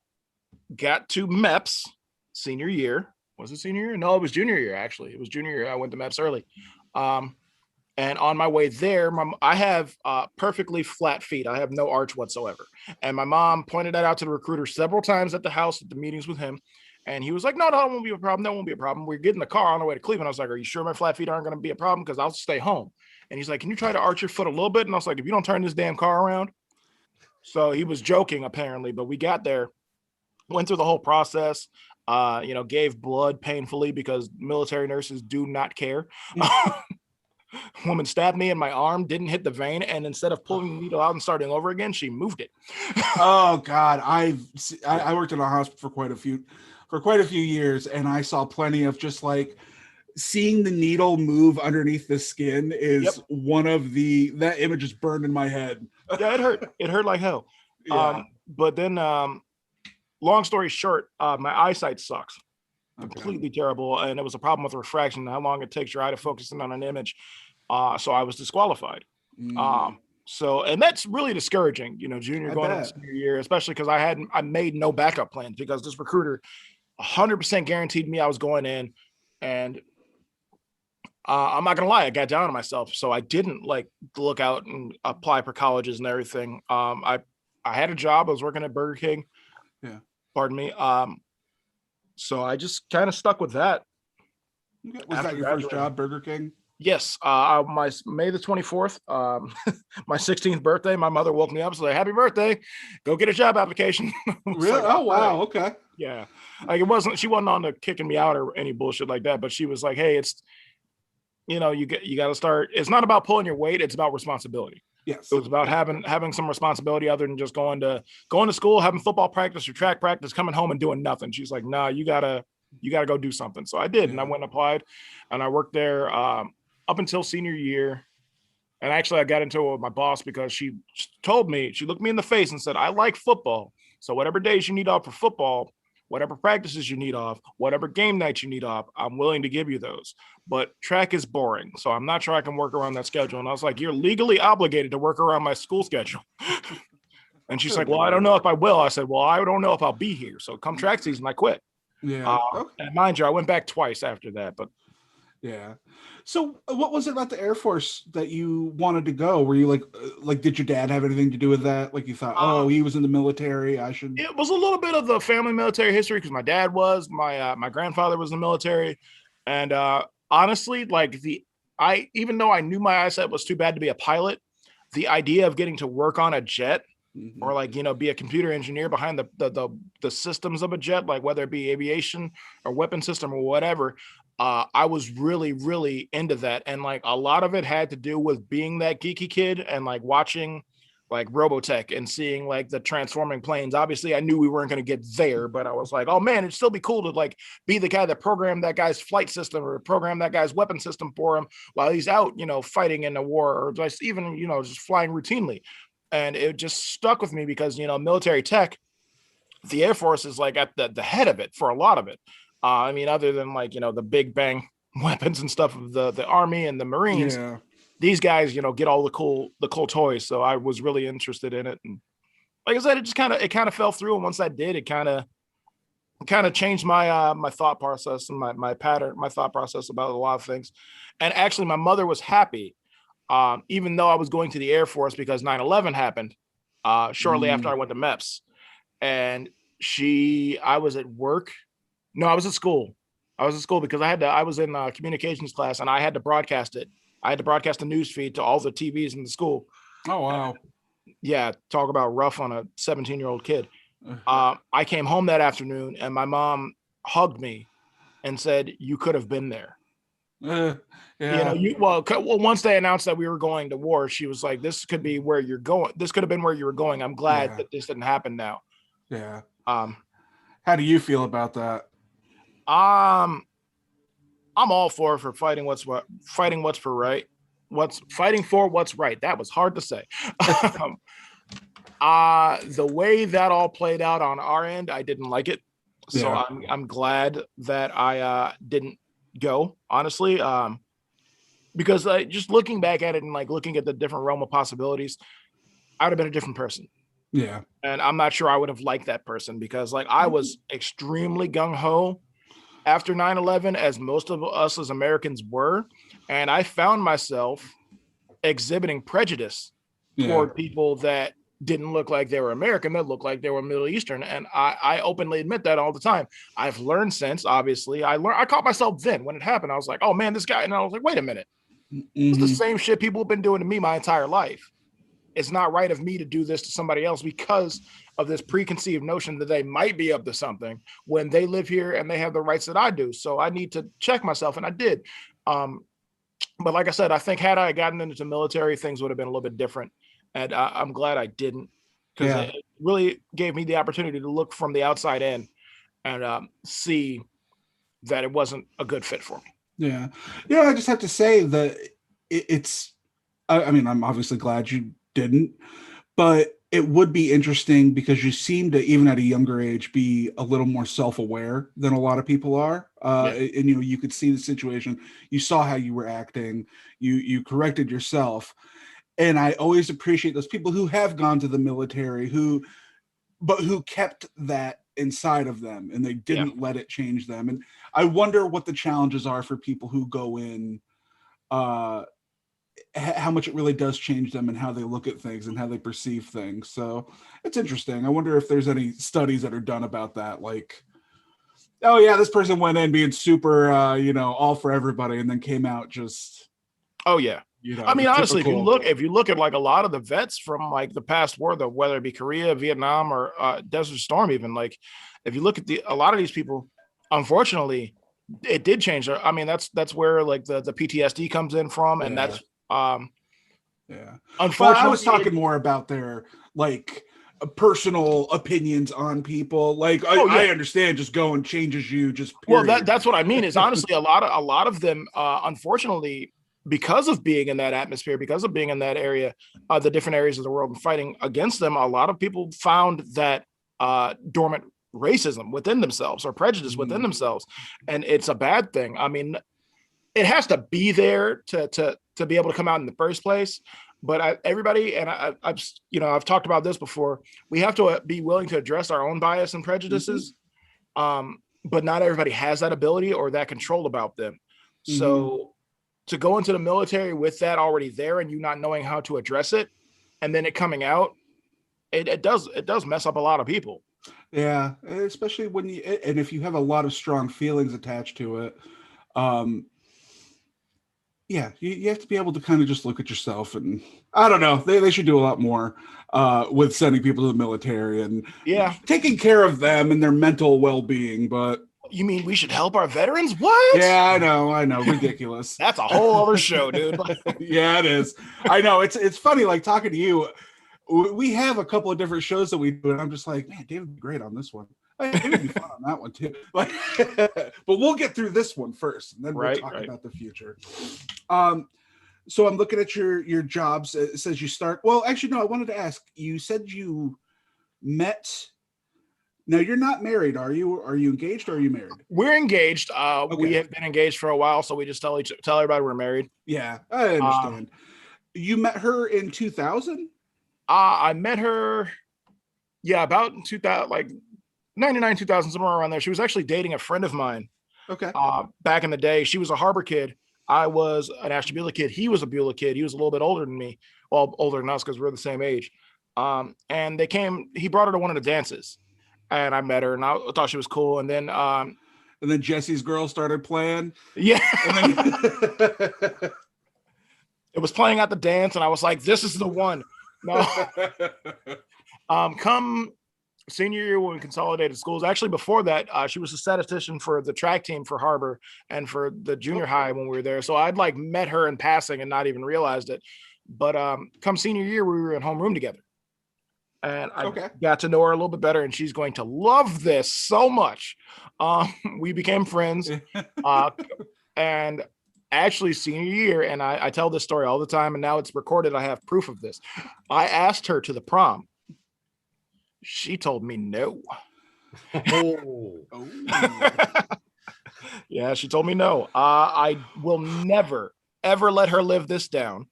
Speaker 3: got to MEPS senior year. Was it senior year? No, it was junior year, actually. It was junior year. I went to MEPS early. And on my way there, I have perfectly flat feet. I have no arch whatsoever. And my mom pointed that out to the recruiter several times at the house, at the meetings with him. And he was like, no, that won't be a problem. That won't be a problem. We're getting the car on the way to Cleveland. I was like, are you sure my flat feet aren't going to be a problem? Because I'll stay home. And he's like, can you try to arch your foot a little bit? And I was like, if you don't turn this damn car around. So he was joking, apparently. But we got there, went through the whole process. Gave blood painfully because military nurses do not care. Woman stabbed me in my arm, didn't hit the vein, and instead of pulling the needle out and starting over again, she moved it.
Speaker 1: Oh God, I worked in a hospital for quite a few years, and I saw plenty of just like seeing the needle move underneath the skin is one of that image is burned in my head.
Speaker 3: Yeah, it hurt. It hurt like hell.
Speaker 1: Yeah.
Speaker 3: But then long story short, my eyesight sucks. Completely terrible. And it was a problem with refraction, how long it takes your eye to focus in on an image. So I was disqualified. And that's really discouraging, junior going into senior year, especially because I made no backup plans because this recruiter 100% guaranteed me I was going in. And I'm not gonna lie, I got down on myself, so I didn't like look out and apply for colleges and everything. I had a job. I was working at Burger King.
Speaker 1: Yeah.
Speaker 3: Pardon me. So I just kind of stuck with that.
Speaker 1: Okay. Was
Speaker 3: After
Speaker 1: that your first
Speaker 3: graduating.
Speaker 1: job, Burger King?
Speaker 3: Yes, my May the 24th, my 16th birthday, my mother woke me up, so like, happy birthday, go get a job application. I was
Speaker 1: Really?
Speaker 3: like,
Speaker 1: Oh,
Speaker 3: all
Speaker 1: wow.
Speaker 3: right.
Speaker 1: Okay.
Speaker 3: Yeah. Like she wasn't on to kicking me out or any bullshit like that, but she was like, hey, it's, you got to start. It's not about pulling your weight. It's about responsibility.
Speaker 1: Yes.
Speaker 3: It was about having some responsibility other than just going to school, having football practice or track practice, coming home and doing nothing. She's like, nah, you gotta go do something. So I did, and I
Speaker 1: Yeah.
Speaker 3: went and applied, and I worked there up until senior year. And actually, I got into it with my boss because she told me, she looked me in the face and said, I like football. So whatever days you need off for football, whatever practices you need off, whatever game nights you need off, I'm willing to give you those. But track is boring. So I'm not sure I can work around that schedule. And I was like, you're legally obligated to work around my school schedule. And she's like, well, I don't know if I will. I said, well, I don't know if I'll be here. So come track season, I quit.
Speaker 1: Yeah. Okay.
Speaker 3: And mind you, I went back twice after that, but
Speaker 1: Yeah. So what was it about the Air Force that you wanted to go? Were you like, did your dad have anything to do with that? Like you thought, oh, he was in the military, I should.
Speaker 3: it was a little bit of the family military history because my dad was, my grandfather was in the military. And honestly, like even though I knew my eyesight was too bad to be a pilot, the idea of getting to work on a jet
Speaker 1: Mhm.
Speaker 3: or like, be a computer engineer behind the systems of a jet, like whether it be aviation or weapon system or whatever, I was really, really into that. And like a lot of it had to do with being that geeky kid and like watching like Robotech and seeing like the transforming planes. Obviously, I knew we weren't going to get there, but I was like, oh man, it'd still be cool to like be the guy that programmed that guy's flight system or program that guy's weapon system for him while he's out, fighting in a war or just even, just flying routinely. And it just stuck with me because, military tech, the Air Force is like at the head of it for a lot of it. I mean, other than like, the big bang weapons and stuff of the Army and the Marines,
Speaker 1: Yeah.
Speaker 3: these guys, get all the cool toys. So I was really interested in it. And like I said, it kind of fell through. And once that did, it kind of changed my my thought process and my pattern, my thought process about a lot of things. And actually my mother was happy, even though I was going to the Air Force because 9/11 happened shortly after I went to MEPS. And I was at work. No, I was at school. I was at school because I was in communications class and I had to broadcast it. I had to broadcast the news feed to all the TVs in the school.
Speaker 1: Oh, wow.
Speaker 3: Yeah, talk about rough on a 17-year-old kid. I came home that afternoon and my mom hugged me and said, "You could have been there."
Speaker 1: Yeah.
Speaker 3: Well, once they announced that we were going to war, she was like, "This could be where you're going. This could have been where you were going. I'm glad that this didn't happen now."
Speaker 1: Yeah.
Speaker 3: Um,
Speaker 1: How do you feel about that?
Speaker 3: I'm all for fighting what's for right. Fighting for what's right. That was hard to say. The way that all played out on our end, I didn't like it. So
Speaker 1: Yeah.
Speaker 3: I'm glad that I didn't go, honestly. Because just looking back at it and like looking at the different realm of possibilities, I would have been a different person.
Speaker 1: Yeah.
Speaker 3: And I'm not sure I would have liked that person because like I was extremely gung-ho after 9/11, as most of us as Americans were. And I found myself exhibiting prejudice toward people that didn't look like they were American, that looked like they were Middle Eastern. And I openly admit that all the time. I've learned since, obviously. I caught myself then when it happened. I was like, oh man, this guy. And I was like, wait a minute. It's the same shit people have been doing to me my entire life. It's not right of me to do this to somebody else because of this preconceived notion that they might be up to something when they live here and they have the rights that I do. So I need to check myself, and I did. But like I said, I think had I gotten into the military, things would have been a little bit different. And I'm glad I didn't, because it really gave me the opportunity to look from the outside in and see that it wasn't a good fit for me.
Speaker 1: Yeah. Yeah. I just have to say that it's, I mean, I'm obviously glad you didn't, but it would be interesting because you seem to, even at a younger age, be a little more self-aware than a lot of people are. And, you could see the situation, you saw how you were acting, you corrected yourself. And I always appreciate those people who have gone to the military who kept that inside of them and they didn't let it change them. And I wonder what the challenges are for people who go in uh, how much it really does change them and how they look at things and how they perceive things. So it's interesting. I wonder if there's any studies that are done about that. Like, oh yeah, this person went in being super, all for everybody, and then came out just,
Speaker 3: Oh yeah. I mean,
Speaker 1: the
Speaker 3: honestly,
Speaker 1: typical-
Speaker 3: if you look at like a lot of the vets from like the past war, though, whether it be Korea, Vietnam, or Desert Storm, even like if you look at a lot of these people, unfortunately, it did change. I mean, that's where like the PTSD comes in from, and
Speaker 1: Yeah.
Speaker 3: that's
Speaker 1: yeah.
Speaker 3: unfortunately.
Speaker 1: Well, I was talking more about their like personal opinions on people. Like, I understand just going changes you. Just
Speaker 3: Well,
Speaker 1: period.
Speaker 3: that's what I mean. Is honestly a lot of them, unfortunately, because of being in that atmosphere, because of being in that area, the different areas of the world and fighting against them, a lot of people found that dormant racism within themselves or prejudice within themselves, and it's a bad thing. I mean, it has to be there to be able to come out in the first place. But everybody, and I've talked about this before. We have to be willing to address our own bias and prejudices. But not everybody has that ability or that control about them. So to go into the military with that already there and you not knowing how to address it, and then it coming out, it does mess up a lot of people.
Speaker 1: Yeah, especially when if you have a lot of strong feelings attached to it. Yeah, you have to be able to kind of just look at yourself, and I don't know, they should do a lot more with sending people to the military and taking care of them and their mental well-being. But
Speaker 3: you mean we should help our veterans? What?
Speaker 1: Yeah, I know, ridiculous.
Speaker 3: That's a whole other show, dude.
Speaker 1: Yeah, it is. I know, it's funny, like talking to you. We have a couple of different shows that we do, and I'm just like, man, David would be great on this one. It would be fun on that one too. Like, but we'll get through this one first, and then we'll talk about the future. So I'm looking at your jobs. It says you start. Well, actually, no. I wanted to ask. You said you met. Now you're not married, are you? Are you engaged or are you married?
Speaker 3: We're engaged. We have been engaged for a while, so we just tell everybody we're married.
Speaker 1: Yeah, I understand. You met her in 2000?
Speaker 3: I met her, about 2000, like 99, 2000, somewhere around there. She was actually dating a friend of mine.
Speaker 1: Okay.
Speaker 3: Back in the day, she was a Harbor kid. I was an Ashtabula kid. He was a Beulah kid. He was a little bit older than me. Well, older than us because we're the same age. And he brought her to one of the dances, and I met her, and I thought she was cool. And then
Speaker 1: Jesse's girl started playing.
Speaker 3: Yeah.
Speaker 1: And then
Speaker 3: it was playing at the dance, and I was like, this is the one. No. Come senior year when we consolidated schools. Actually, before that, she was a statistician for the track team for Harbor and for the junior high when we were there. So I'd like met her in passing and not even realized it. But come senior year, we were in homeroom together. And I got to know her a little bit better, and she's going to love this so much. We became friends. And actually senior year, and I tell this story all the time, and now it's recorded. I have proof of this. I asked her to the prom. She told me no. Yeah, she told me no. I will never, ever let her live this down.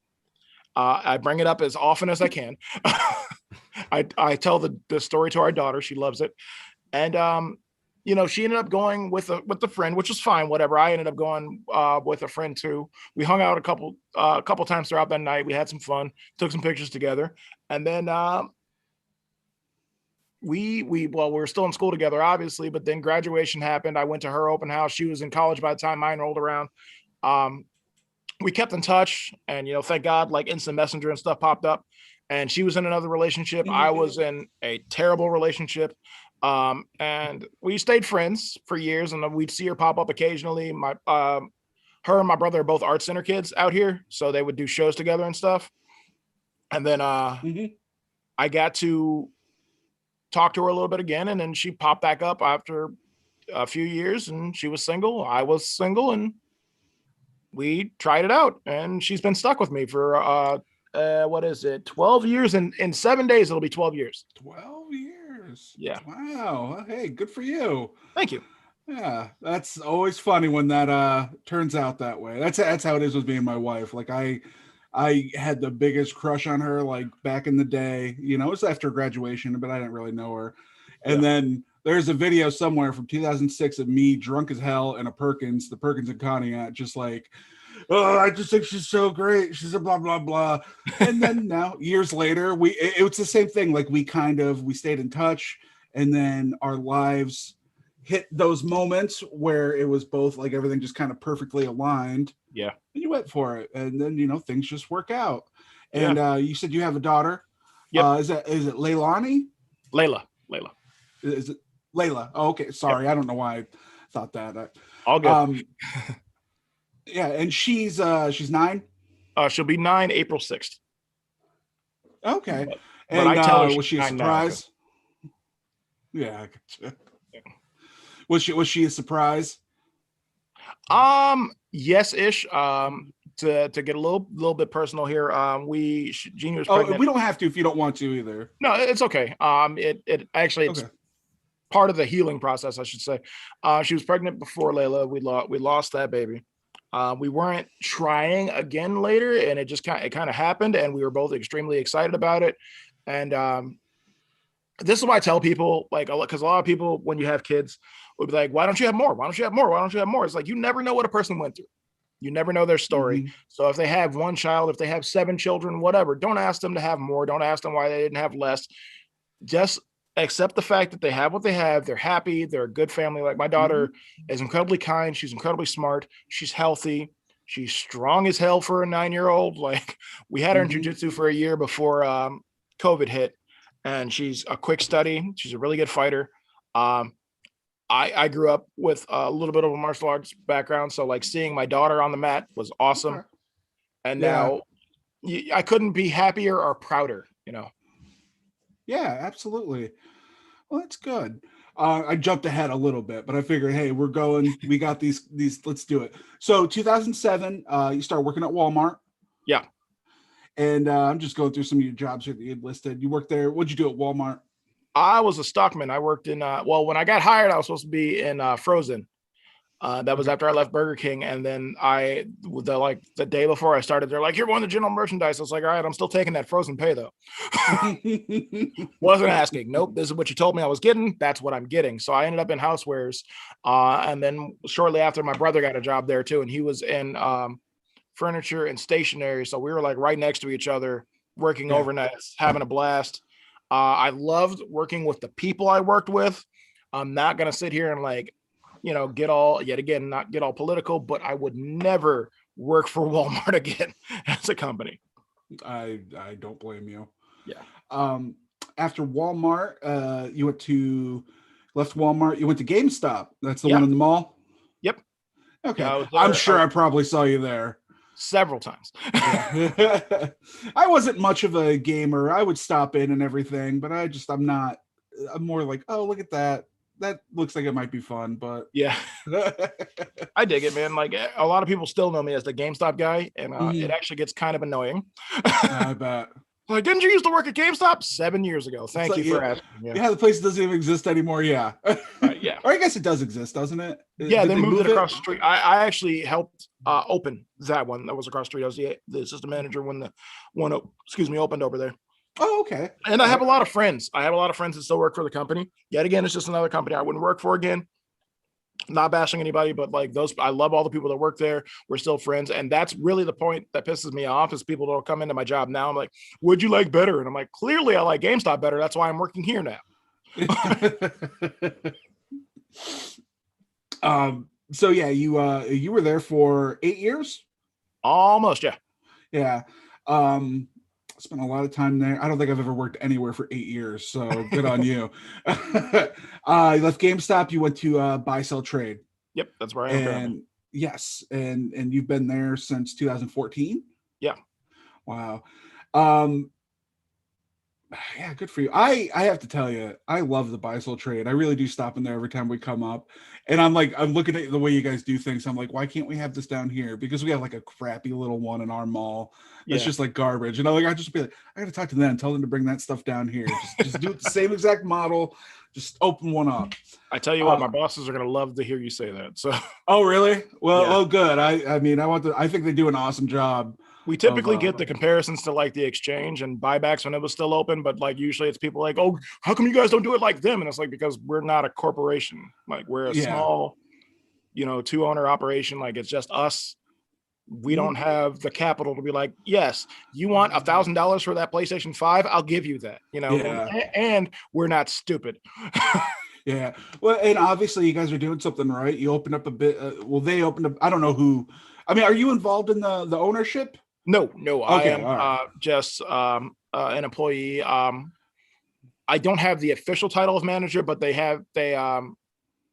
Speaker 3: I bring it up as often as I can. I tell the story to our daughter. She loves it. And she ended up going with a friend, which was fine, whatever. I ended up going with a friend too. We hung out a couple times throughout that night. We had some fun, took some pictures together. And then we were still in school together, obviously, but then graduation happened. I went to her open house. She was in college by the time mine rolled around. We kept in touch, and thank God, like instant messenger and stuff popped up. And she was in another relationship. Mm-hmm. I was in a terrible relationship. And we stayed friends for years, and we'd see her pop up occasionally. Her and my brother are both art center kids out here, so they would do shows together and stuff. And then I got to talk to her a little bit again, and then she popped back up after a few years, and she was single. I was single, and we tried it out, and she's been stuck with me for what is it, 12 years, and in 7 days it'll be 12 years.
Speaker 1: 12 years.
Speaker 3: Yeah.
Speaker 1: Wow. Hey, good for you.
Speaker 3: Thank you.
Speaker 1: Yeah, that's always funny when that turns out that way. That's how it is with me and my wife. Like I had the biggest crush on her like back in the day. It was after graduation, but I didn't really know her. And then there's a video somewhere from 2006 of me drunk as hell in the Perkins and Connie just like oh, I just think she's so great. She's a blah blah blah. And then now, years later, it's the same thing. Like we stayed in touch, and then our lives hit those moments where it was both like everything just kind of perfectly aligned.
Speaker 3: Yeah.
Speaker 1: And you went for it, and then things just work out.
Speaker 3: Yeah.
Speaker 1: And you said you have a daughter.
Speaker 3: Yep.
Speaker 1: Is it Leilani?
Speaker 3: Layla.
Speaker 1: Is it Layla? Oh, okay. Sorry, yep. I don't know why I thought that.
Speaker 3: All good.
Speaker 1: Yeah, and she's 9.
Speaker 3: She'll be 9 April 6th.
Speaker 1: Okay.
Speaker 3: But I tell her
Speaker 1: was she a surprise? Yeah. Was she a surprise?
Speaker 3: Yes-ish. To get a little bit personal here, Jeannie was pregnant.
Speaker 1: Oh, we don't have to if you don't want to either.
Speaker 3: No, it's okay. It actually it's part of the healing process, I should say. She was pregnant before Layla. We lost that baby. We weren't trying again later, and it kind of happened, and we were both extremely excited about it. And this is why I tell people, like, because a lot of people, when you have kids, would be like, "Why don't you have more? Why don't you have more? Why don't you have more?" It's like you never know what a person went through. You never know their story. Mm-hmm. So if they have one child, if they have 7 children, whatever, don't ask them to have more. Don't ask them why they didn't have less. Just accept the fact that they have what they have. They're happy. They're a good family. Like my daughter is incredibly kind. She's incredibly smart. She's healthy. She's strong as hell for a 9-year-old. Like we had her in jiu-jitsu for a year before COVID hit, and she's a quick study. She's a really good fighter. I grew up with a little bit of a martial arts background. So like seeing my daughter on the mat was awesome. And now I couldn't be happier or prouder,
Speaker 1: Yeah, absolutely. Well, that's good. I jumped ahead a little bit, but I figured, hey, we got these, let's do it. So 2007, you started working at Walmart.
Speaker 3: Yeah.
Speaker 1: And I'm just going through some of your jobs here that you had listed. You worked there. What'd you do at Walmart?
Speaker 3: I was a stockman. I worked in, when I got hired, I was supposed to be in Frozen. That was after I left Burger King. And then the day before I started, they're like, "You're going to general merchandise." I was like, "All right, I'm still taking that frozen pay though." Wasn't asking. Nope. This is what you told me I was getting. That's what I'm getting. So I ended up in housewares. And then shortly after, my brother got a job there too. And he was in furniture and stationery. So we were like right next to each other, working overnights, having a blast. I loved working with the people I worked with. I'm not going to sit here and not get all political, but I would never work for Walmart again as a company.
Speaker 1: I don't blame you.
Speaker 3: Yeah.
Speaker 1: After Walmart, you left Walmart. You went to GameStop. That's the one in the mall.
Speaker 3: Yep.
Speaker 1: Okay. Yeah, I'm sure I probably saw you there
Speaker 3: several times.
Speaker 1: I wasn't much of a gamer. I would stop in and everything, but I'm more like, oh, look at that. That looks like it might be fun, but
Speaker 3: yeah, I dig it, man. Like a lot of people still know me as the GameStop guy, and it actually gets kind of annoying.
Speaker 1: I bet.
Speaker 3: Like, didn't you used to work at GameStop 7 years ago? Thank you for asking.
Speaker 1: Yeah, the place doesn't even exist anymore. Yeah.
Speaker 3: Yeah.
Speaker 1: Or I guess it does exist, doesn't it?
Speaker 3: Yeah, they moved it across the street. I actually helped open that one that was across the street. I was the assistant manager when the one opened over there.
Speaker 1: Oh, okay.
Speaker 3: And I have a lot of friends. That still work for the company. Yet again, it's just another company I wouldn't work for again. Not bashing anybody, but like I love all the people that work there. We're still friends. And that's really the point that pisses me off is people don't come into my job now. I'm like, would you like better? And I'm like, clearly I like GameStop better. That's why I'm working here now.
Speaker 1: So yeah, you were there for 8 years?
Speaker 3: Almost, yeah.
Speaker 1: Yeah. Spent a lot of time there. I don't think I've ever worked anywhere for 8 years, so good on you. You left GameStop. You went to Buy Sell Trade.
Speaker 3: Yep, that's where I am.
Speaker 1: And yes, and you've been there since 2014.
Speaker 3: Yeah.
Speaker 1: Wow. Yeah, good for you. I have to tell you, I love the Buy Sell Trade. I really do stop in there every time we come up, and I'm looking at the way you guys do things. I'm like, why can't we have this down here? Because we have like a crappy little one in our mall that's just like garbage. And I just be like, I got to talk to them, tell them to bring that stuff down here. Just do it the same exact model. Just open one up.
Speaker 3: I tell you what, my bosses are gonna love to hear you say that. So.
Speaker 1: Oh really? Well, oh good. I mean, I think they do an awesome job.
Speaker 3: We typically get the comparisons to like the exchange and buybacks when it was still open, but like usually it's people like, "Oh, how come you guys don't do it like them?" And it's like, because we're not a corporation. Like we're a small, 2-owner operation. Like it's just us We don't have the capital to be like, yes, you want $1,000 for that PlayStation 5? I'll give you that,
Speaker 1: Yeah.
Speaker 3: and we're not stupid.
Speaker 1: Yeah. Well, and obviously you guys are doing something right. You opened up a bit. Well, they opened up. I don't know who. I mean, are you involved in the ownership?
Speaker 3: No, I
Speaker 1: Okay.
Speaker 3: am
Speaker 1: All right.
Speaker 3: just an employee. I don't have the official title of manager, but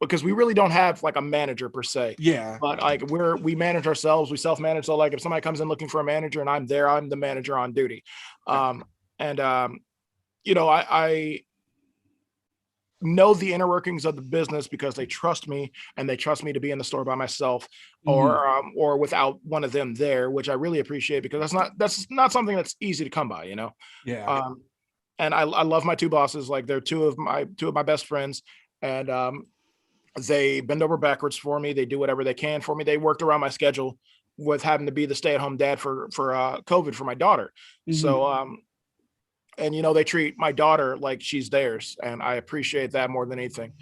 Speaker 3: because we really don't have like a manager per se.
Speaker 1: Yeah.
Speaker 3: But like we manage ourselves, we self-manage. So like if somebody comes in looking for a manager and I'm there, I'm the manager on duty. And I know the inner workings of the business because they trust me and they trust me to be in the store by myself or without one of them there, which I really appreciate because that's not something that's easy to come by,
Speaker 1: Yeah.
Speaker 3: And I love my two bosses. Like they're two of my best friends, and they bend over backwards for me. They do whatever they can for me. They worked around my schedule with having to be the stay-at-home dad for COVID for my daughter. So and they treat my daughter like she's theirs, and I appreciate that more than anything.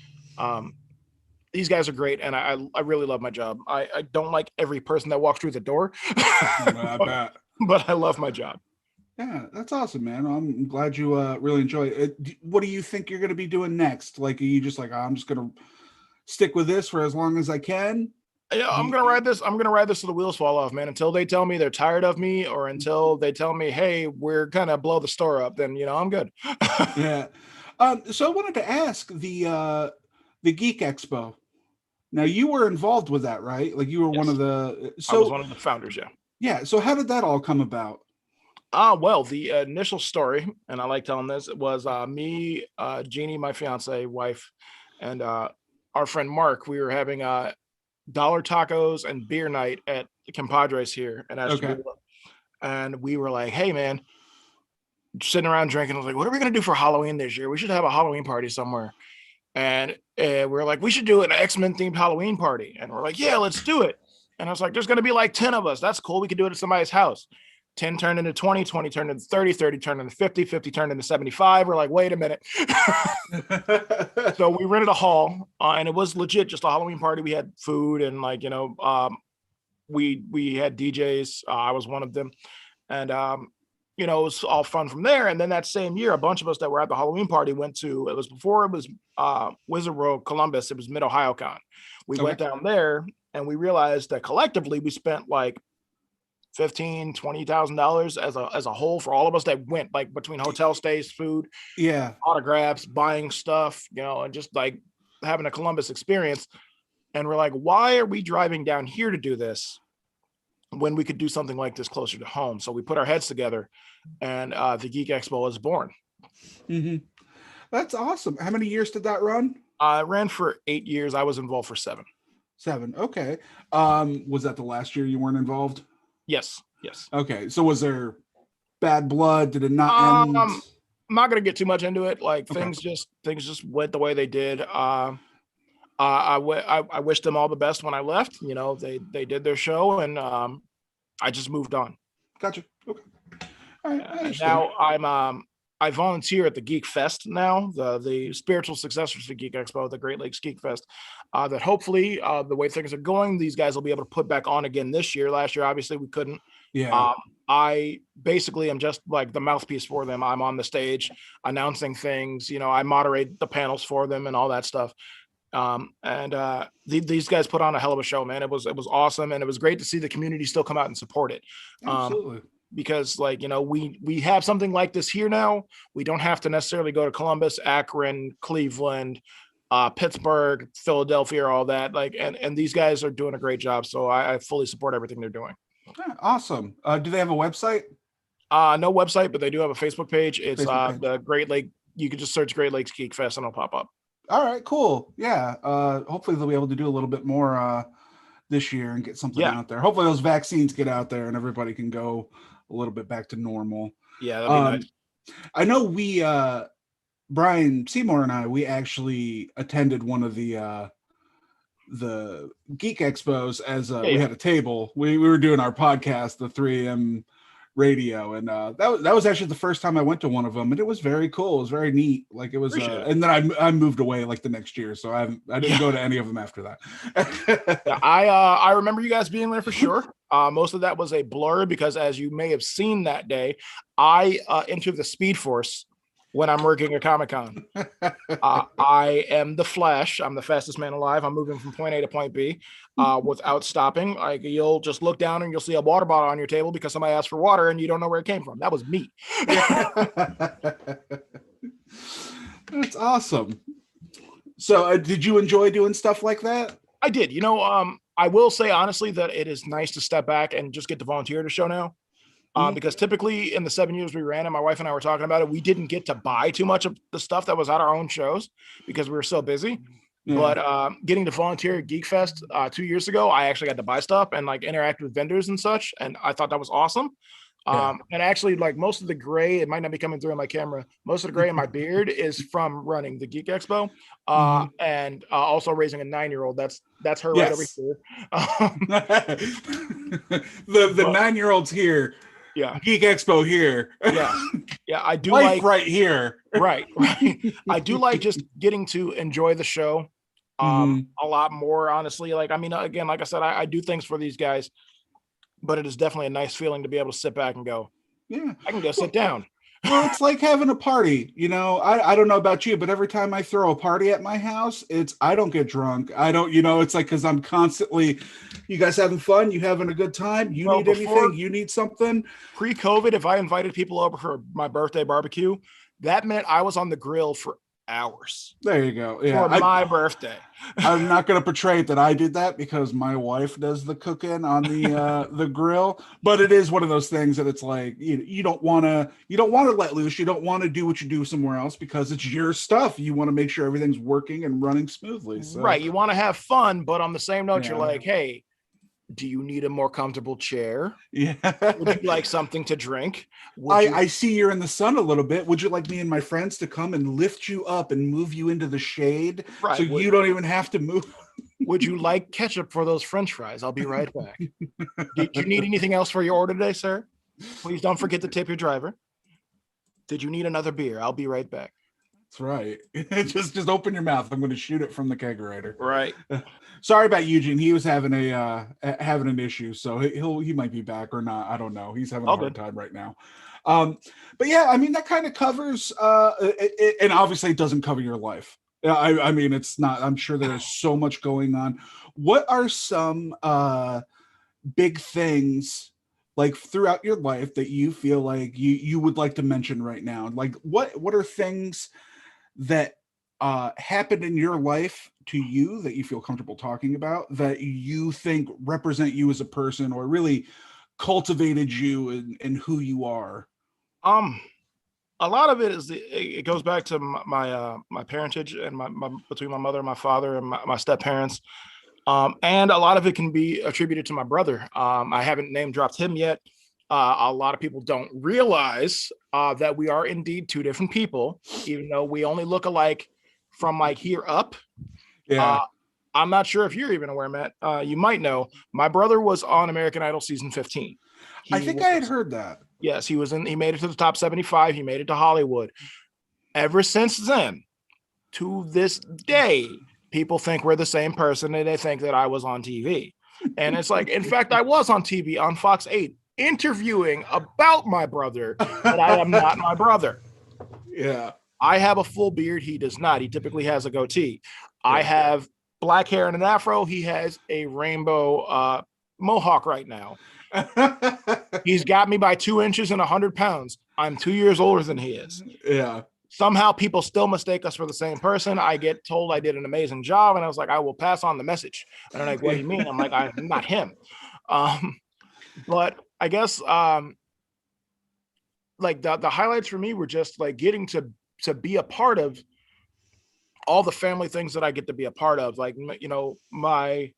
Speaker 3: These guys are great, and I really love my job. I don't like every person that walks through the door,
Speaker 1: I bet.
Speaker 3: but I love my job.
Speaker 1: Yeah, that's awesome, man. I'm glad you really enjoy it. What do you think you're going to be doing next? Like, are you just like, I'm just going to stick with this for as long as I can?
Speaker 3: Yeah, I'm gonna ride this. I'm gonna ride this till the wheels fall off, man. Until they tell me they're tired of me, or until they tell me, "Hey, we're gonna blow the store up," then I'm good.
Speaker 1: Yeah. So I wanted to ask the Geek Expo. Now you were involved with that, right? Like you were one
Speaker 3: Yes.
Speaker 1: of the.
Speaker 3: I was
Speaker 1: So
Speaker 3: one of the founders, yeah.
Speaker 1: yeah. So how did that all come about?
Speaker 3: Well, the initial story, and I like telling this, it was me, Jeannie, my fiance, wife, and our friend Mark. We were having dollar tacos and beer night at the Compadres here in Ashtabula.
Speaker 1: Okay.
Speaker 3: And we were like, hey, man, sitting around drinking. I was like, what are we going to do for Halloween this year? We should have a Halloween party somewhere. And we're like, we should do an X-Men themed Halloween party. And we're like, yeah, let's do it. And I was like, there's going to be like 10 of us. That's cool. We could do it at somebody's house. 10 turned into 20, 20 turned into 30, 30 turned into 50, 50 turned into 75. We're like, wait a minute. So we rented a hall and it was legit just a Halloween party. We had food and we had DJs. I was one of them. And, it was all fun from there. And then that same year, a bunch of us that were at the Halloween party went to, it was before it was Wizard World Columbus. It was Mid Ohio Con. We went down there and we realized that collectively we spent like $15,000-$20,000 as a whole for all of us that went, like between hotel stays, food, autographs, buying stuff, and just like having a Columbus experience. And we're like, why are we driving down here to do this when we could do something like this closer to home? So we put our heads together, and the Geek Expo was born.
Speaker 1: That's awesome. How many years did that run?
Speaker 3: I ran for 8 years. I was involved for 7.
Speaker 1: 7. Okay. Was that the last year you weren't involved?
Speaker 3: Yes.
Speaker 1: Okay. So was there bad blood? Did it not end?
Speaker 3: I'm not gonna get too much into it. Like things just went the way they did. I wish them all the best when I left. They did their show, and I just moved on.
Speaker 1: Gotcha. Okay. All right.
Speaker 3: Now I volunteer at the Geek Fest now, the spiritual successors to Geek Expo, the Great Lakes Geek Fest. That hopefully, the way things are going, these guys will be able to put back on again this year. Last year, obviously, we couldn't.
Speaker 1: Yeah.
Speaker 3: I basically am just like the mouthpiece for them. I'm on the stage announcing things. I moderate the panels for them and all that stuff. These guys put on a hell of a show, man. It was awesome, and it was great to see the community still come out and support it.
Speaker 1: Absolutely.
Speaker 3: Because we have something like this here now. We don't have to necessarily go to Columbus, Akron, Cleveland, Pittsburgh, Philadelphia, all that. And these guys are doing a great job. So I fully support everything they're doing.
Speaker 1: Yeah, awesome. Do they have a website?
Speaker 3: No website, but they do have a Facebook page. It's
Speaker 1: Facebook page.
Speaker 3: The Great Lake. You can just search Great Lakes Geek Fest and it'll pop up.
Speaker 1: All right, cool. Yeah. Hopefully they'll be able to do a little bit more this year and get something out there. Hopefully those vaccines get out there and everybody can go a little bit back to normal.
Speaker 3: Yeah, that'd be nice.
Speaker 1: I know we Brian Seymour and we actually attended one of the Geek Expos as we had a table. We were doing our podcast, the 3AM radio, and that was actually the first time I went to one of them, and it was very cool. It was very neat. Like it was,
Speaker 3: Appreciate it.
Speaker 1: and then I moved away like the next year, so I didn't go to any of them after that.
Speaker 3: Yeah, I remember you guys being there for sure. Most of that was a blur because, as you may have seen that day, I entered the Speed Force when I'm working at Comic-Con. I am the Flash. I'm the fastest man alive. I'm moving from point A to point B without stopping. Like, you'll just look down and you'll see a water bottle on your table because somebody asked for water and you don't know where it came from. That was me.
Speaker 1: That's awesome. So did you enjoy doing stuff like that?
Speaker 3: I did. I will say honestly that it is nice to step back and just get to volunteer at a show now. Because typically in the 7 years we ran, and my wife and I were talking about it, we didn't get to buy too much of the stuff that was at our own shows because we were so busy. Yeah. But getting to volunteer at Geek Fest 2 years ago, I actually got to buy stuff and like interact with vendors and such, and I thought that was awesome. And actually, like, most of the gray, it might not be coming through on my camera, most of the gray in my beard is from running the Geek Expo, and also raising a 9-year-old. That's her right over here.
Speaker 1: The 9-year-old's here.
Speaker 3: Yeah.
Speaker 1: Geek Expo here.
Speaker 3: Yeah. I do
Speaker 1: Life
Speaker 3: like
Speaker 1: right here.
Speaker 3: Right. I do like just getting to enjoy the show a lot more, honestly. Like, I mean, again, like I said, I do things for these guys, but it is definitely a nice feeling to be able to sit back and go,
Speaker 1: yeah,
Speaker 3: I can go sit down.
Speaker 1: Well, it's like having a party, I don't know about you, but every time I throw a party at my house, I don't get drunk. I don't, it's like, cause I'm constantly, you guys having fun, you having a good time, you need anything, you need something.
Speaker 3: Pre-COVID, if I invited people over for my birthday barbecue, that meant I was on the grill for hours.
Speaker 1: There you go. Yeah,
Speaker 3: for my birthday.
Speaker 1: I'm not going to portray that I did that because my wife does the cooking on the grill, but it is one of those things that it's like you don't want to let loose. You don't want to do what you do somewhere else because it's your stuff. You want to make sure everything's working and running smoothly. So.
Speaker 3: Right. You want to have fun, but on the same note, you're like, hey, do you need a more comfortable chair?
Speaker 1: Yeah.
Speaker 3: Would you like something to drink?
Speaker 1: I see you're in the sun a little bit. Would you like me and my friends to come and lift you up and move you into the shade so you don't even have to move?
Speaker 3: Would you like ketchup for those French fries? I'll be right back. Did you need anything else for your order today, sir? Please don't forget to tip your driver. Did you need another beer? I'll be right back.
Speaker 1: That's right. just open your mouth. I'm going to shoot it from the kegerator.
Speaker 3: Right.
Speaker 1: Sorry about Eugene. He was having an issue, so he might be back or not. I don't know. He's having a hard time right now. But yeah, I mean, that kind of covers and obviously it doesn't cover your life. I mean, it's not. I'm sure there's so much going on. What are some big things like throughout your life that you feel like you would like to mention right now? Like what are things that happened in your life to you that you feel comfortable talking about that you think represent you as a person or really cultivated you and who you are?
Speaker 3: A lot of it goes back to my parentage and my between my mother and my father and my step parents. And a lot of it can be attributed to my brother. I haven't name dropped him yet. A lot of people don't realize that we are indeed two different people, even though we only look alike from like here up.
Speaker 1: Yeah.
Speaker 3: I'm not sure if you're even aware, Matt. You might know my brother was on American Idol season 15.
Speaker 1: I think I had heard that.
Speaker 3: Yes, he made it to the top 75. He made it to Hollywood. Ever since then, to this day, people think we're the same person and they think that I was on TV. And it's like, in fact, I was on TV on Fox 8 interviewing about my brother, but I am not my brother.
Speaker 1: Yeah.
Speaker 3: I have a full beard. He does not. He typically has a goatee. Yeah. I have black hair and an afro. He has a rainbow mohawk right now. He's got me by 2 inches and 100 pounds. I'm 2 years older than he is.
Speaker 1: Yeah.
Speaker 3: Somehow people still mistake us for the same person. I get told I did an amazing job, and I was like, I will pass on the message. And they're like, what do you mean? I'm like, I'm not him. But I guess like the highlights for me were just like getting to be a part of all the family things that I get to be a part of. Like, my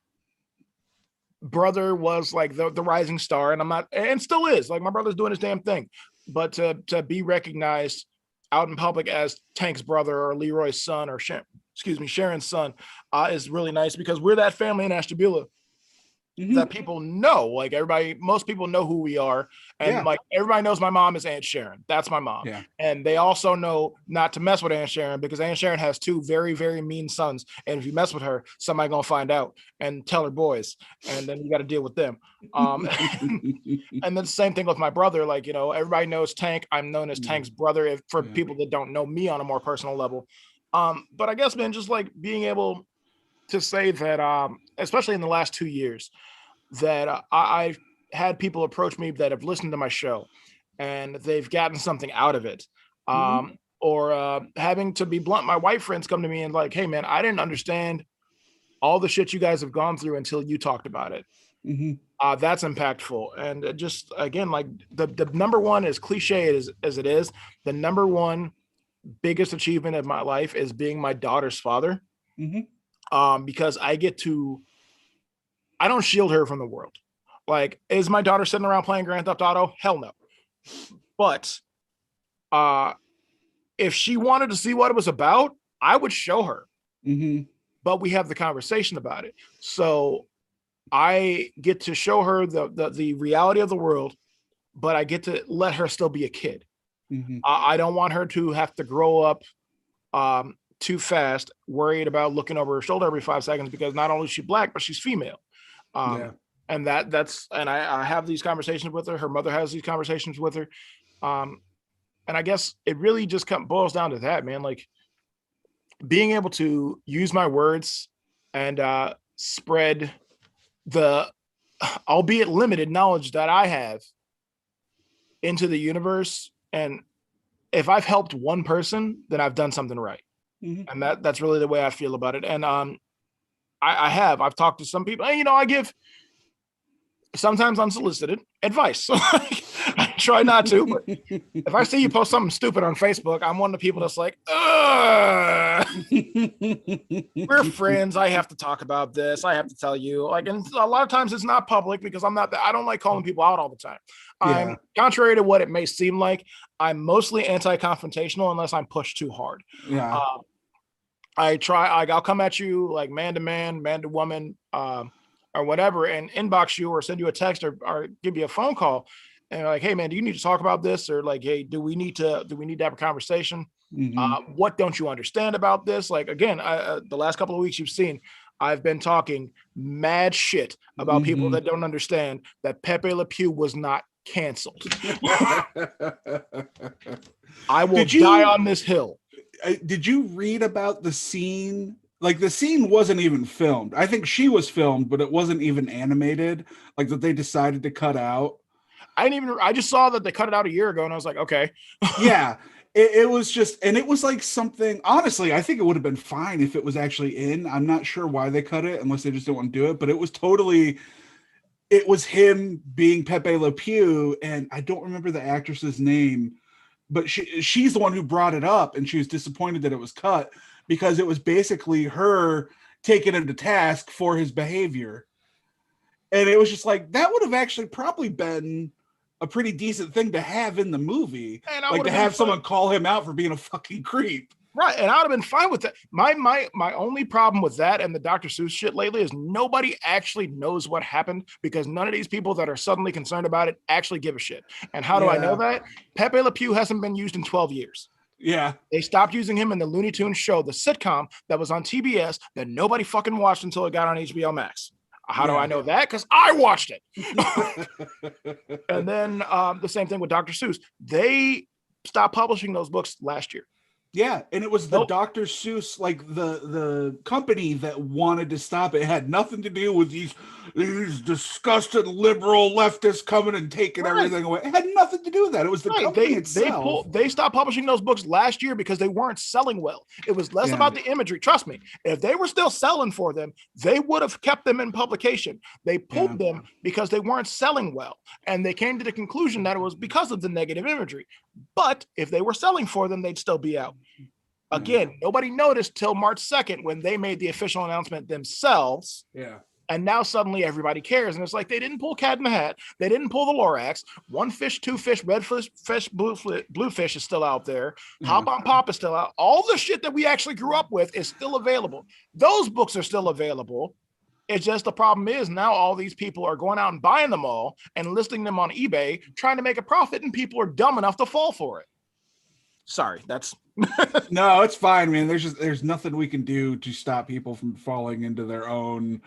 Speaker 3: brother was like the rising star, and still is. Like, my brother's doing his damn thing. But to be recognized out in public as Tank's brother or Leroy's son or Sharon's son is really nice because we're that family in Ashtabula that people know. Like most people know who we are. And like everybody knows my mom is Aunt Sharon. That's my mom.
Speaker 1: Yeah.
Speaker 3: And they also know not to mess with Aunt Sharon because Aunt Sharon has two very, very mean sons. And if you mess with her, somebody gonna find out and tell her boys. And then you got to deal with them. And then the same thing with my brother. Like, everybody knows Tank. I'm known as Tank's brother for people that don't know me on a more personal level. But I guess, man, just like being able to say that, especially in the last 2 years, that I've had people approach me that have listened to my show and they've gotten something out of it. Or having to be blunt, my white friends come to me and like, hey, man, I didn't understand all the shit you guys have gone through until you talked about it. That's impactful. And just, again, like the number one, as cliche as it is, the number one biggest achievement of my life is being my daughter's father. Because I don't shield her from the world. Like, is my daughter sitting around playing Grand Theft Auto? Hell no. But if she wanted to see what it was about, I would show her. But we have the conversation about it. So I get to show her the reality of the world, but I get to let her still be a kid. I don't want her to have to grow up too fast, worried about looking over her shoulder every 5 seconds, because not only is she Black, but she's female. And I have these conversations with her. Her mother has these conversations with her. And I guess it really just boils down to that, man. Like, being able to use my words and spread the, albeit limited, knowledge that I have into the universe. And if I've helped one person, then I've done something right. And that's really the way I feel about it. And I've talked to some people, and I give sometimes unsolicited advice. So I try not to, but if I see you post something stupid on Facebook, I'm one of the people that's like, we're friends. I have to talk about this. I have to tell you, like, and a lot of times it's not public because I don't like calling people out all the time. I'm contrary to what it may seem like, I'm mostly anti-confrontational unless I'm pushed too hard. I'll come at you like man to man, man to woman, or whatever, and inbox you or send you a text or give you a phone call and like, hey man, do you need to talk about this? Or like, hey, do we need to have a conversation? What don't you understand about this? Like, again, the last couple of weeks you've seen, I've been talking mad shit about people that don't understand that Pepe Le Pew was not canceled. I will die on this hill.
Speaker 1: Did you read about the scene? Like, the scene wasn't even filmed. I think she was filmed, but it wasn't even animated. Like, that they decided to cut out.
Speaker 3: I just saw that they cut it out a year ago, and I was like, okay.
Speaker 1: Yeah. It was just, and it was like something, honestly, I think it would have been fine if it was actually in. I'm not sure why they cut it, unless they just didn't want to do it, but it was him being Pepe Le Pew, and I don't remember the actress's name, but she's the one who brought it up, and she was disappointed that it was cut because it was basically her taking him to task for his behavior. And it was just like, that would have actually probably been a pretty decent thing to have in the movie. Like, to have someone call him out for being a fucking creep.
Speaker 3: Right. And I would have been fine with that. My only problem with that and the Dr. Seuss shit lately is nobody actually knows what happened, because none of these people that are suddenly concerned about it actually give a shit. And how do I know that? Pepe Le Pew hasn't been used in 12 years.
Speaker 1: Yeah.
Speaker 3: They stopped using him in the Looney Tunes show, the sitcom that was on TBS that nobody fucking watched until it got on HBO Max. How do I know that? Because I watched it. And then the same thing with Dr. Seuss. They stopped publishing those books last year.
Speaker 1: Yeah, and it was the Dr. Seuss, like the company that wanted to stop it. It had nothing to do with these disgusting liberal leftists coming and taking everything away. It had nothing to do with that. It was the company itself.
Speaker 3: They stopped publishing those books last year because they weren't selling well. It was less about the imagery. Trust me, if they were still selling for them, they would have kept them in publication. They pulled them because they weren't selling well. And they came to the conclusion that it was because of the negative imagery. But if they were selling for them, they'd still be out. Again, nobody noticed till March 2nd when they made the official announcement themselves.
Speaker 1: Yeah. And
Speaker 3: now suddenly everybody cares. And it's like, they didn't pull Cat in the Hat. They didn't pull the Lorax. One fish, two fish, red fish, blue fish is still out there. Hop on Pop is still out. All the shit that we actually grew up with is still available. Those books are still available. It's just the problem is now all these people are going out and buying them all and listing them on eBay, trying to make a profit, and people are dumb enough to fall for it. Sorry, that's
Speaker 1: No, it's fine, man. There's nothing we can do to stop people from falling into their own,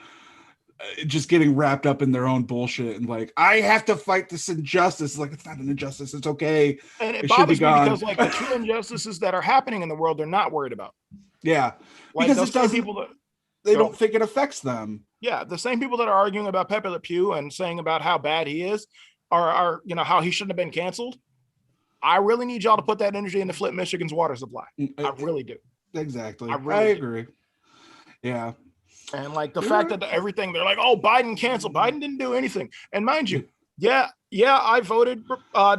Speaker 1: just getting wrapped up in their own bullshit and like, I have to fight this injustice. Like, it's not an injustice. It's okay.
Speaker 3: and it
Speaker 1: It should be
Speaker 3: bothers me
Speaker 1: gone.
Speaker 3: because like the true injustices that are happening in the world, they're not worried about.
Speaker 1: Yeah,
Speaker 3: Like
Speaker 1: because
Speaker 3: those
Speaker 1: it
Speaker 3: same
Speaker 1: doesn't.
Speaker 3: people that
Speaker 1: They
Speaker 3: Go.
Speaker 1: don't think it affects them.
Speaker 3: yeah, the same people that are arguing about Pepe Le Pew and saying about how bad he is are how he shouldn't have been canceled. I really need y'all to put that energy into Flint, Michigan's water supply. I really do.
Speaker 1: Exactly.
Speaker 3: I
Speaker 1: I,
Speaker 3: really do.
Speaker 1: agree. Yeah.
Speaker 3: And like the fact that everything they're like, oh, Biden canceled. Biden didn't do anything. And mind you, yeah, I voted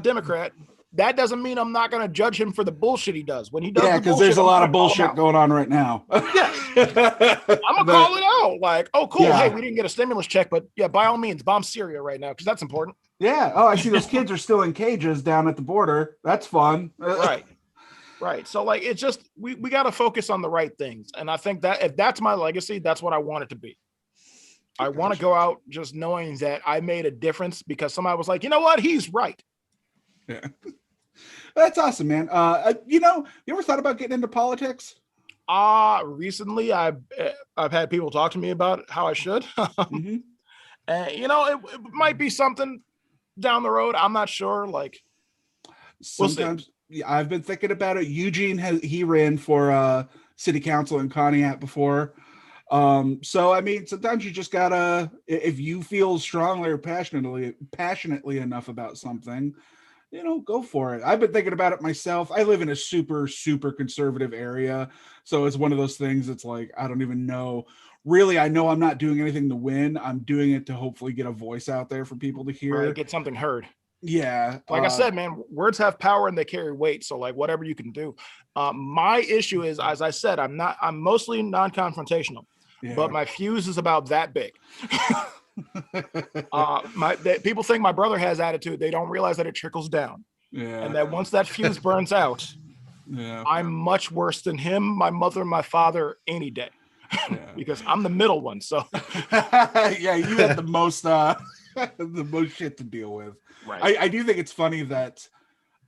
Speaker 3: Democrat. That doesn't mean I'm not going to judge him for the bullshit he does. When he does,
Speaker 1: Yeah, because there's a lot of bullshit going on right now.
Speaker 3: Yeah. I'm gonna call it out. Like, oh, cool.
Speaker 1: Yeah.
Speaker 3: Hey, we didn't get a stimulus check, but yeah, by all means, bomb Syria right now because that's important.
Speaker 1: Yeah. Oh, I see those kids are still in cages down at the border. That's fun.
Speaker 3: Right. So like, it's just we got to focus on the right things, and I think that if that's my legacy, that's what I want it to be. I want to go out just knowing that I made a difference because somebody was like, you know what, he's right.
Speaker 1: Yeah. That's awesome, man. You ever thought about getting into politics?
Speaker 3: Recently I've had people talk to me about how I should.
Speaker 1: Mm-hmm.
Speaker 3: And it might be something down the road. I'm not sure. Like, we'll see.
Speaker 1: Sometimes yeah, I've been thinking about it. Eugene he ran for city council in Conneaut before. So I mean, sometimes you just gotta, if you feel strongly or passionately enough about something, go for it. I've been thinking about it myself. I live in a super, super conservative area. So it's one of those things. It's like, I don't even know. Really, I know I'm not doing anything to win. I'm doing it to hopefully get a voice out there for people to hear.
Speaker 3: Right, get something heard.
Speaker 1: Yeah.
Speaker 3: Like I said, man, words have power and they carry weight. So like whatever you can do. My issue is, as I said, I'm mostly non-confrontational,
Speaker 1: yeah.
Speaker 3: but my fuse is about that big. People think my brother has attitude. They don't realize that it trickles down.
Speaker 1: Yeah.
Speaker 3: And that once that fuse burns out,
Speaker 1: yeah.
Speaker 3: I'm much worse than him, my mother, my father, any day.
Speaker 1: Yeah.
Speaker 3: Because I'm the middle one. So
Speaker 1: yeah, you had the most the most shit to deal with.
Speaker 3: right.
Speaker 1: I do think it's funny that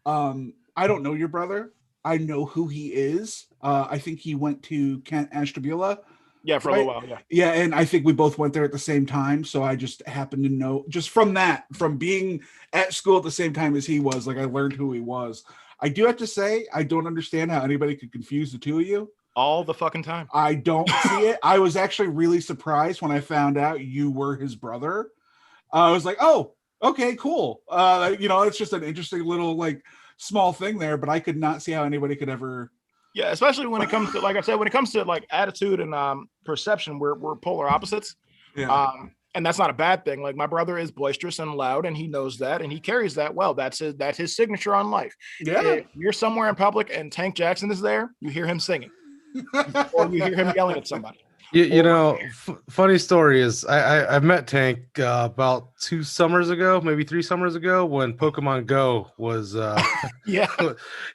Speaker 1: I don't know your brother. I know who he is. I think he went to Kent Ashtabula.
Speaker 3: Yeah, for a little while. Yeah.
Speaker 1: Yeah, and I think we both went there at the same time. So I just happened to know just from being at school at the same time as he was, like I learned who he was. I do have to say, I don't understand how anybody could confuse the two of you.
Speaker 3: All the fucking time.
Speaker 1: I don't see it. I was actually really surprised when I found out you were his brother. I was like, oh, okay, cool. It's just an interesting little like small thing there, but I could not see how anybody could ever.
Speaker 3: Yeah, especially when it comes to, like I said, when it comes to like attitude and perception, we're polar opposites.
Speaker 1: Yeah.
Speaker 3: And that's not a bad thing. Like my brother is boisterous and loud, and he knows that, and he carries that well. That's his signature on life.
Speaker 1: Yeah.
Speaker 3: If you're somewhere in public and Tank Jackson is there, you hear him singing, or you hear him yelling at somebody.
Speaker 2: Funny story is I met Tank about 2 summers ago, maybe 3 summers ago, when Pokemon Go was
Speaker 3: Yeah.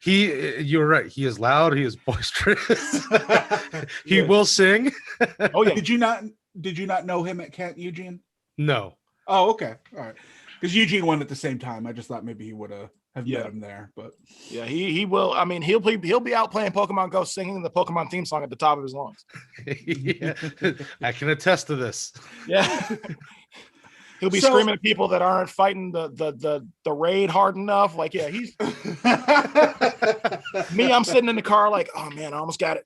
Speaker 2: You're right, he is loud, he is boisterous. He will sing.
Speaker 3: Oh yeah.
Speaker 1: Did you not know him at Kent, Eugene?
Speaker 2: No.
Speaker 1: Oh, okay. All right. Because Eugene went at the same time. I just thought maybe he would have met him there, but
Speaker 3: yeah, he will. I mean, he'll be out playing Pokemon Go, singing the Pokemon theme song at the top of his lungs.
Speaker 2: Yeah, I can attest to this.
Speaker 3: Yeah. He'll be screaming at people that aren't fighting the raid hard enough. Like, yeah, he's me. I'm sitting in the car like, oh man, I almost got it.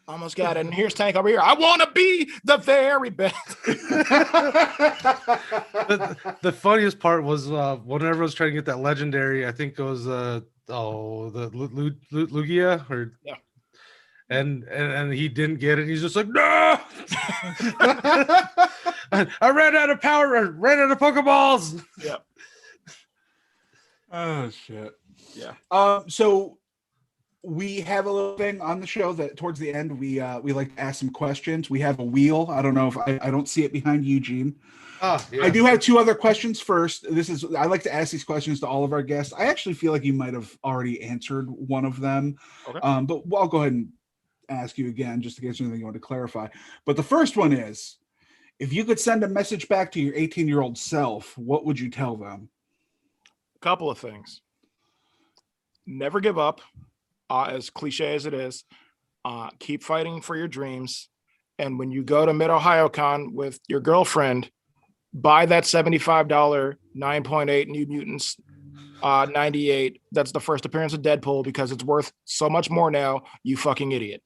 Speaker 3: And here's Tank over here. I want to be the very best.
Speaker 2: The funniest part was whenever I was trying to get that legendary, I think it was the Lugia or
Speaker 3: yeah.
Speaker 2: And he didn't get it. He's just like, no. I ran out of power. I ran out of Pokeballs.
Speaker 3: Yeah.
Speaker 1: Oh shit.
Speaker 3: Yeah.
Speaker 1: So we have a little thing on the show that towards the end we like to ask some questions. We have a wheel. I don't know if I don't see it behind Eugene.
Speaker 2: Oh, yeah.
Speaker 1: I do have 2 other questions first. I like to ask these questions to all of our guests. I actually feel like you might have already answered one of them.
Speaker 3: Okay.
Speaker 1: But I'll go ahead and ask you again just in case there's anything you want to clarify. But the first one is, If you could send a message back to your 18-year-old self, what would you tell them?
Speaker 3: Couple of things. Never give up, as cliche as it is. Keep fighting for your dreams. And when you go to Mid-Ohio-Con with your girlfriend, buy that $75 9.8 New Mutants 98. That's the first appearance of Deadpool because it's worth so much more now, you fucking idiot.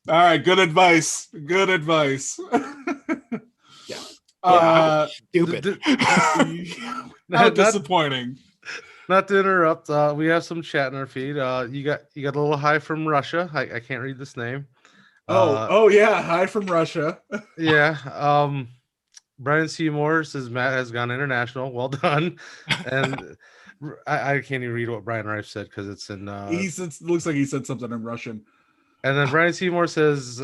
Speaker 1: All right, good advice. Good advice.
Speaker 3: Stupid.
Speaker 1: How disappointing.
Speaker 2: Not to interrupt, we have some chat in our feed. You got a little hi from Russia. I can't read this name.
Speaker 1: Oh yeah, hi from Russia.
Speaker 2: Yeah. Brian Seymour says Matt has gone international. Well done. And I can't even read what Brian Rife said because it's in.
Speaker 1: Looks like he said something in Russian.
Speaker 2: And then Brian Seymour says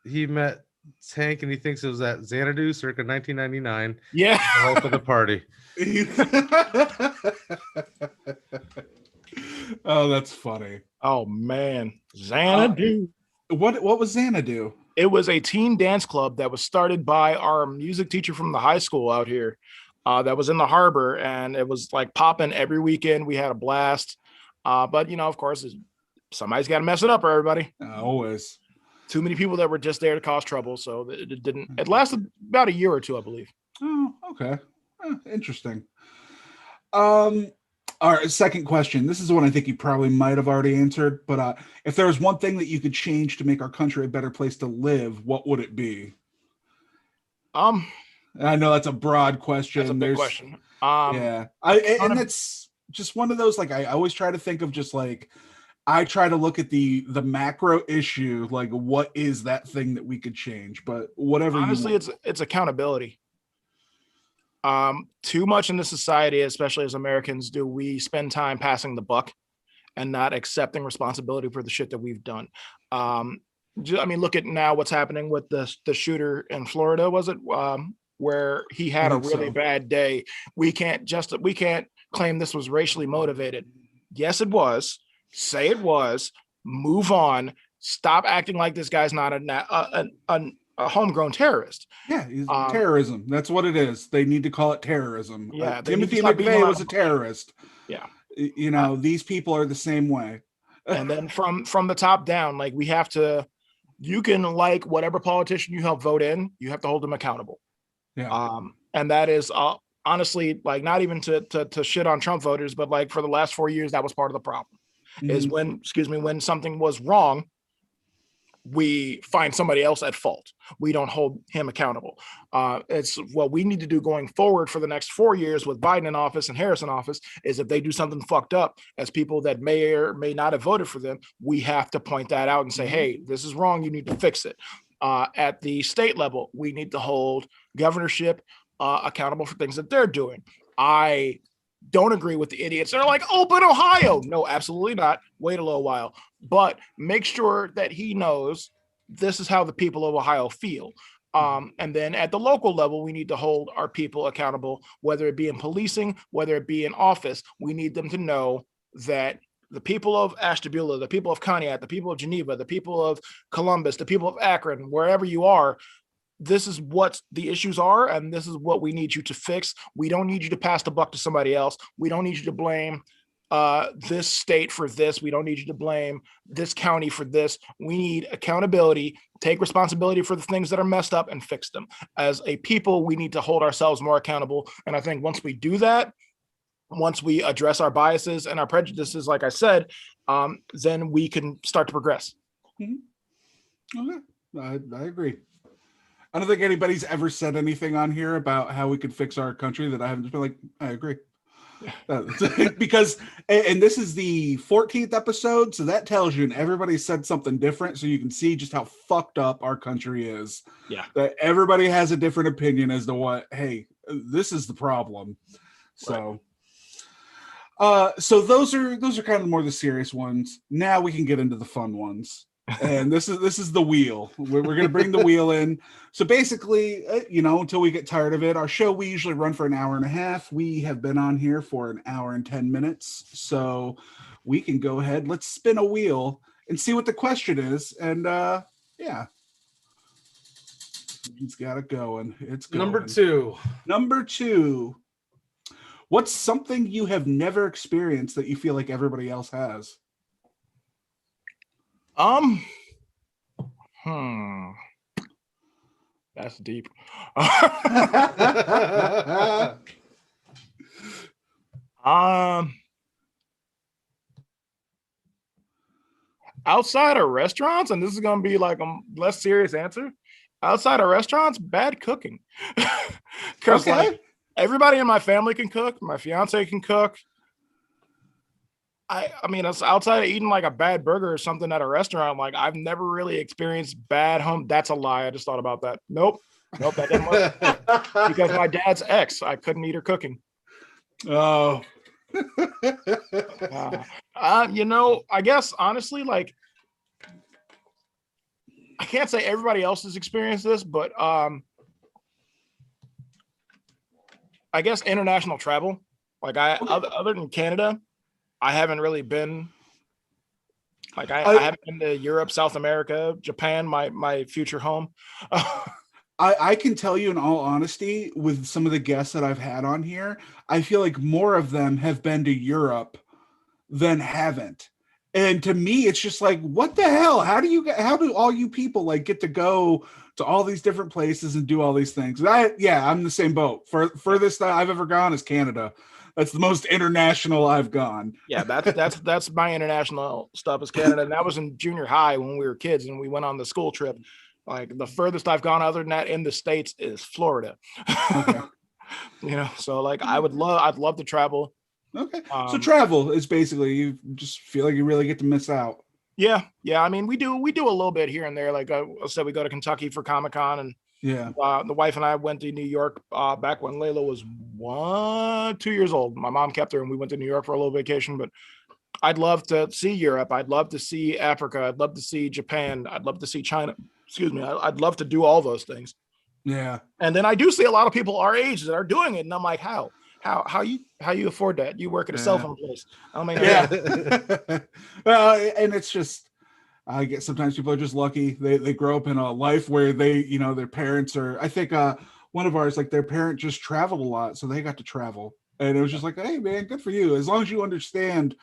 Speaker 2: he met Tank and he thinks it was at Xanadu circa 1999.
Speaker 3: Yeah.
Speaker 2: The hope of the party.
Speaker 1: Oh, that's funny.
Speaker 3: Oh man, Xanadu.
Speaker 1: What was Xanadu?
Speaker 3: It was a teen dance club that was started by our music teacher from the high school out here. That was in the harbor, and it was like popping every weekend. We had a blast. But of course, somebody's got to mess it up for everybody.
Speaker 1: Always.
Speaker 3: Too many people that were just there to cause trouble, so it didn't. It lasted about a year or two, I believe.
Speaker 1: Oh, okay. Interesting. All right, second question. This is one I think you probably might have already answered, but if there was one thing that you could change to make our country a better place to live, what would it be? I know that's a broad question.
Speaker 3: That's a big question.
Speaker 1: Yeah, and it's just one of those, like, I always try to think of just like, I try to look at the macro issue, like what is that thing that we could change, but whatever.
Speaker 3: Honestly, it's accountability. Too much in the society, especially as Americans, do we spend time passing the buck and not accepting responsibility for the shit that we've done. I mean, look at now what's happening with the shooter in Florida, was it? Where he had a really bad day. We can't claim this was racially motivated. Yes, it was. Say it was. Move on. Stop acting like this guy's not a homegrown terrorist.
Speaker 1: Yeah, terrorism. That's what it is. They need to call it terrorism.
Speaker 3: Yeah,
Speaker 1: Timothy McVeigh was a terrorist.
Speaker 3: Yeah,
Speaker 1: these people are the same way.
Speaker 3: And then from the top down, like, we have to. You can like whatever politician you help vote in. You have to hold them accountable.
Speaker 1: Yeah.
Speaker 3: And that is honestly, like, not even to shit on Trump voters, but like for the last 4 years, that was part of the problem. Mm-hmm. Is when something was wrong, we find somebody else at fault. We don't hold him accountable. It's what we need to do going forward for the next 4 years with Biden in office and Harris in office, is if they do something fucked up, as people that may or may not have voted for them, we have to point that out and say, hey, this is wrong. You need to fix it. At the state level, we need to hold governorship accountable for things that they're doing. I don't agree with the idiots. They're like, open Ohio. No, absolutely not. Wait a little while. But make sure that he knows this is how the people of Ohio feel. And then at the local level, we need to hold our people accountable, whether it be in policing, whether it be in office. We need them to know that the people of Ashtabula, the people of Conneaut, the people of Geneva, the people of Columbus, the people of Akron, wherever you are, this is what the issues are, and this is what we need you to fix. We don't need you to pass the buck to somebody else. We don't need you to blame this state for this. We don't need you to blame this county for this. We need accountability, take responsibility for the things that are messed up and fix them. As a people, we need to hold ourselves more accountable. And I think once we do that, once we address our biases and our prejudices, like I said, then we can start to progress.
Speaker 1: Mm-hmm. Okay, I agree. I don't think anybody's ever said anything on here about how we could fix our country that I haven't just been like, I agree. Because, and this is the 14th episode, so that tells you, and everybody said something different, so you can see just how fucked up our country is.
Speaker 3: Yeah.
Speaker 1: That everybody has a different opinion as to what, hey, this is the problem. So, so those are kind of more the serious ones. Now we can get into the fun ones. And this is the wheel. We're going to bring the wheel in. So basically, until we get tired of it, our show, we usually run for an hour and a half. We have been on here for an hour and 10 minutes. So we can go ahead. Let's spin a wheel. and see what the question is. And yeah, he's got it going. It's going.
Speaker 2: Number
Speaker 1: 2. What's something you have never experienced that you feel like everybody else has?
Speaker 3: That's deep. Outside of restaurants, and this is gonna be like a less serious answer. Outside of restaurants, bad cooking. Because like everybody in my family can cook. My fiance can cook. I mean, it's outside of eating like a bad burger or something at a restaurant. Like I've never really experienced bad home. That's a lie. I just thought about that. Nope, that didn't work. Because my dad's ex, I couldn't eat her cooking.
Speaker 1: Oh.
Speaker 3: I guess honestly, like I can't say everybody else has experienced this, but I guess international travel. Like other than Canada, I haven't really been. Like I haven't been to Europe, South America, Japan, my future home.
Speaker 1: I can tell you in all honesty, with some of the guests that I've had on here, I feel like more of them have been to Europe than haven't. And to me, it's just like, what the hell? How do all you people like get to go to all these different places and do all these things? I'm the same boat. Furthest I've ever gone is Canada. That's the most international I've gone.
Speaker 3: Yeah, that's my international stuff is Canada. And that was in junior high when we were kids and we went on the school trip. Like the furthest I've gone other than that in the States is Florida.
Speaker 1: Okay.
Speaker 3: So like I'd love to travel.
Speaker 1: Okay. So travel is basically, you just feel like you really get to miss out.
Speaker 3: Yeah. I mean, we do a little bit here and there. Like I said, we go to Kentucky for Comic-Con, and the wife and I went to New York back when Layla was 2 years old. My mom kept her and we went to New York for a little vacation, but I'd love to see Europe. I'd love to see Africa. I'd love to see Japan. I'd love to see China. Excuse me. I'd love to do all those things.
Speaker 1: Yeah. And
Speaker 3: then I do see a lot of people our age that are doing it. And I'm like, how you afford that? You work at a cell phone place. I mean,
Speaker 1: well, and it's just, I guess sometimes people are just lucky. They grow up in a life where their parents are, I think one of ours, like their parent just traveled a lot. So they got to travel. And it was just like, hey man, good for you. As long as you understand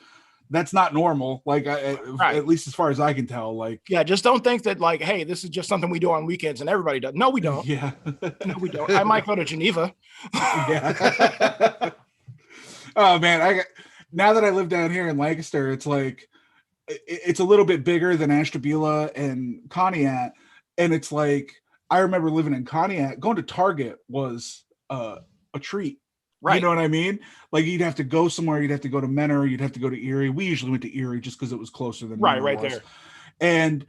Speaker 1: that's not normal. Like at least as far as I can tell, like,
Speaker 3: just don't think that like, hey, this is just something we do on weekends and everybody does. No, we don't.
Speaker 1: Yeah.
Speaker 3: No, we don't. I might go to Geneva.
Speaker 1: Yeah. Oh man. Now that I live down here in Lancaster, it's like, it's a little bit bigger than Ashtabula and Conneaut. And it's like, I remember living in Conneaut, going to Target was a treat. Right. You know what I mean? Like you'd have to go somewhere, you'd have to go to Menor, you'd have to go to Erie. We usually went to Erie just because it was closer than
Speaker 3: right there.
Speaker 1: And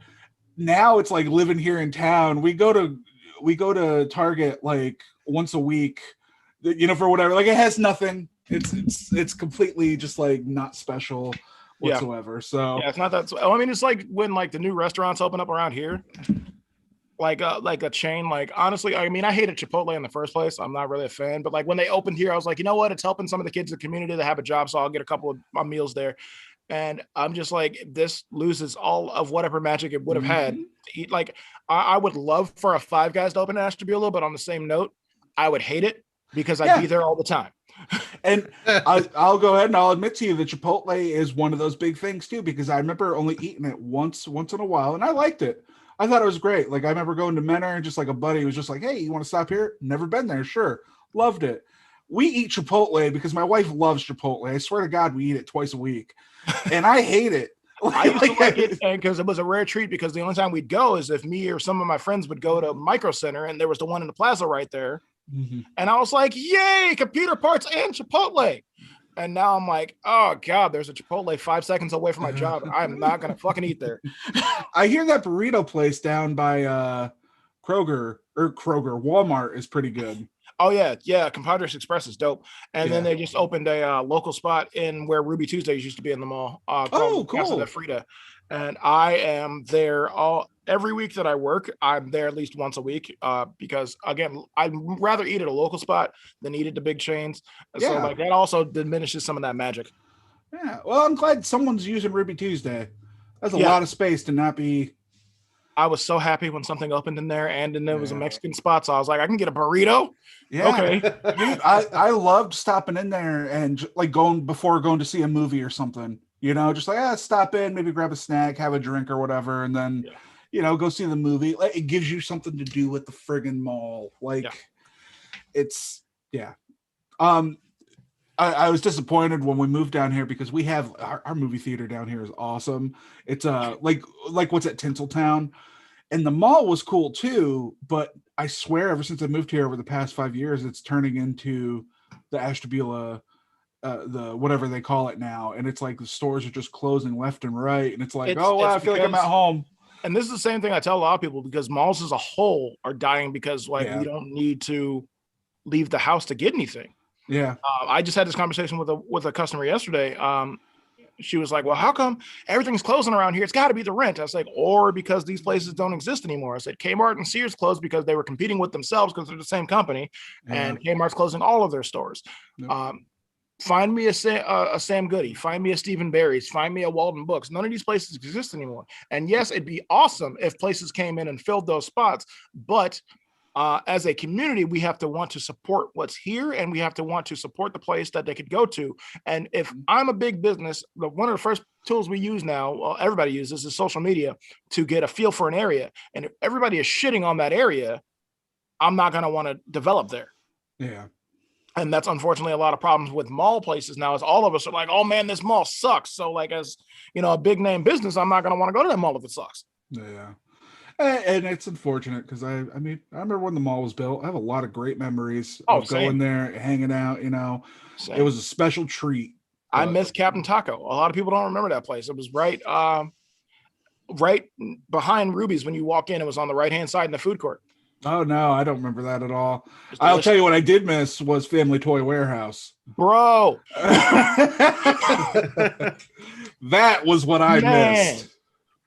Speaker 1: now it's like living here in town. We go to Target like once a week, for whatever. Like it has nothing. It's completely just like not special whatsoever. Yeah. So
Speaker 3: it's not that. I mean, it's like when like the new restaurants open up around here. Like a chain, like honestly, I mean, I hated Chipotle in the first place. I'm not really a fan, but like when they opened here, I was like, you know what? It's helping some of the kids in the community that have a job, so I'll get a couple of meals there. And I'm just like, this loses all of whatever magic it would have had to eat. Like, I would love for a Five Guys to open in Ashtabula, but on the same note, I would hate it because I'd be there all the time.
Speaker 1: And I'll go ahead and I'll admit to you that Chipotle is one of those big things too, because I remember only eating it once in a while, and I liked it. I thought it was great. Like I remember going to Menor and just like a buddy was just like, hey, you want to stop here? Never been there. Sure. Loved it. We eat Chipotle because my wife loves Chipotle. I swear to God, we eat it twice a week. And I hate it.
Speaker 3: I used to like it because it was a rare treat, because the only time we'd go is if me or some of my friends would go to Micro Center, and there was the one in the plaza right there. Mm-hmm. And I was like, yay, computer parts and Chipotle. And now I'm like, oh God, there's a Chipotle 5 seconds away from my job. I'm not gonna fucking eat there.
Speaker 1: I hear that burrito place down by Walmart is pretty good.
Speaker 3: Oh yeah. Compadres Express is dope. And then they just opened a local spot in where Ruby Tuesdays used to be in the mall. Called Casa de Frida. And I am there every week that I work. I'm there at least once a week because, again, I'd rather eat at a local spot than eat at the big chains. So like that also diminishes some of that magic.
Speaker 1: Yeah. Well, I'm glad someone's using Ruby Tuesday. That's a
Speaker 3: Yeah.
Speaker 1: lot of space to not be.
Speaker 3: I was so happy when something opened in there, and then there was a Mexican spot, so I was like, I can get a burrito.
Speaker 1: Yeah.
Speaker 3: Okay.
Speaker 1: Dude, I loved stopping in there and like going to see a movie or something, just like, stop in, maybe grab a snack, have a drink or whatever. And then, go see the movie. Like, it gives you something to do with the friggin' mall. Like it's, I was disappointed when we moved down here because we have our movie theater down here is awesome. It's like what's at Tinseltown, and the mall was cool too. But I swear, ever since I moved here over the past 5 years, it's turning into the Ashtabula, the whatever they call it now, and it's like the stores are just closing left and right, and it's like, I feel like I'm at home.
Speaker 3: And this is the same thing I tell a lot of people, because malls as a whole are dying because we don't need to leave the house to get anything.
Speaker 1: Yeah.
Speaker 3: I just had this conversation with a customer yesterday. She was like, well, how come everything's closing around here? It's got to be the rent. I was like, or because these places don't exist anymore. I said, Kmart and Sears closed because they were competing with themselves because they're the same company. And Kmart's closing all of their stores. Find me a Sam Goody, find me a Stephen Barry's, find me a Walden Books. None of these places exist anymore. And yes, it'd be awesome if places came in and filled those spots. But as a community, we have to want to support what's here, and we have to want to support the place that they could go to. And if I'm a big business, one of the first tools we use now, well, everybody uses, is social media to get a feel for an area. And if everybody is shitting on that area, I'm not going to want to develop there.
Speaker 1: Yeah.
Speaker 3: And that's unfortunately a lot of problems with mall places now, is all of us are like, oh man, this mall sucks. So like, as a big name business, I'm not going to want to go to that mall if it sucks.
Speaker 1: Yeah. And it's unfortunate because I remember when the mall was built. I have a lot of great memories of going there, hanging out. Same. It was a special treat.
Speaker 3: I miss Captain Taco. A lot of people don't remember that place. It was right behind Ruby's. When you walk in, it was on the right hand side in the food court.
Speaker 1: Oh no, I don't remember that at all. I'll tell you what I did miss was Family Toy Warehouse.
Speaker 3: Bro.
Speaker 1: That was what I missed.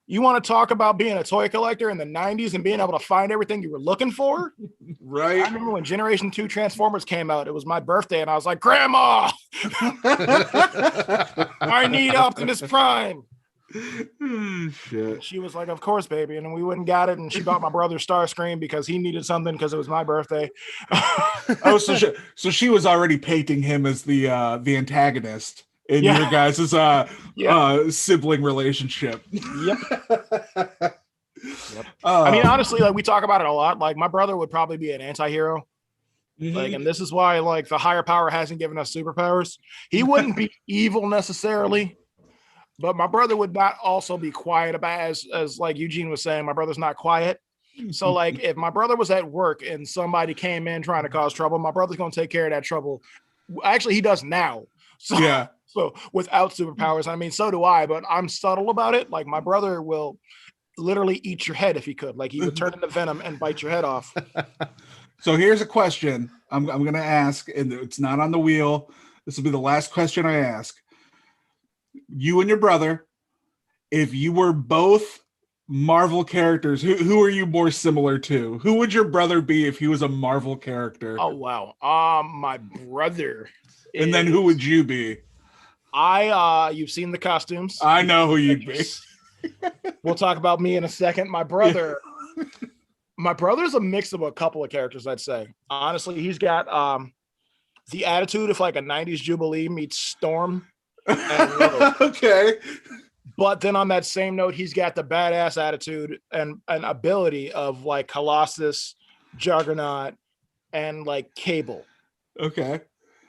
Speaker 3: You want to talk about being a toy collector in the 90s and being able to find everything you were looking for?
Speaker 1: Right.
Speaker 3: I remember when Generation 2 Transformers came out. It was my birthday, and I was like, Grandma, I need Optimus Prime.
Speaker 1: Shit.
Speaker 3: She was like, of course, baby. And then we went and got it, and she bought my brother Starscream because he needed something because it was my birthday.
Speaker 1: So she was already painting him as the antagonist in your guys' sibling relationship.
Speaker 3: Yep. I mean, honestly, like, we talk about it a lot. Like, my brother would probably be an anti-hero. Mm-hmm. Like, and this is why, like, the higher power hasn't given us superpowers. He wouldn't be evil necessarily, but my brother would not also be quiet about, as like Eugene was saying, my brother's not quiet. So like, if my brother was at work and somebody came in trying to cause trouble, my brother's going to take care of that trouble. Actually, he does now. So,
Speaker 1: yeah.
Speaker 3: So without superpowers, I mean, so do I, but I'm subtle about it. Like, my brother will literally eat your head if he could. Like, he would turn into venom and bite your head off.
Speaker 1: So here's a question I'm going to ask, and it's not on the wheel. This will be the last question I ask. You and your brother, if you were both Marvel characters, who are you more similar to? Who would your brother be if he was a Marvel character?
Speaker 3: Oh, wow. My brother.
Speaker 1: And then who would you be?
Speaker 3: You've seen the costumes.
Speaker 1: I know who you'd be.
Speaker 3: We'll talk about me in a second. My brother, my brother's a mix of a couple of characters, I'd say. Honestly, he's got the attitude of like a 90s Jubilee meets Storm.
Speaker 1: Okay.
Speaker 3: But then on that same note, he's got the badass attitude and ability of like Colossus, Juggernaut, and like Cable.
Speaker 1: Okay.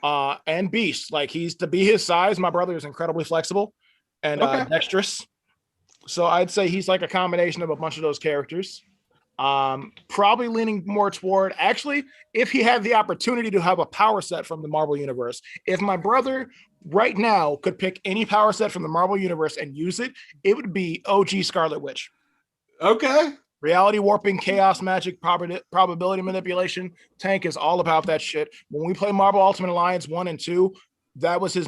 Speaker 3: And Beast. Like, he's, to be his size, my brother is incredibly flexible and dexterous. So I'd say he's like a combination of a bunch of those characters. Probably leaning more toward, actually, if he had the opportunity to have a power set from the Marvel Universe, if my brother right now could pick any power set from the Marvel Universe and use it, it would be OG Scarlet Witch.
Speaker 1: Okay.
Speaker 3: Reality warping, chaos magic, probability manipulation. Tank is all about that shit. When we play Marvel Ultimate Alliance 1 and 2, that was his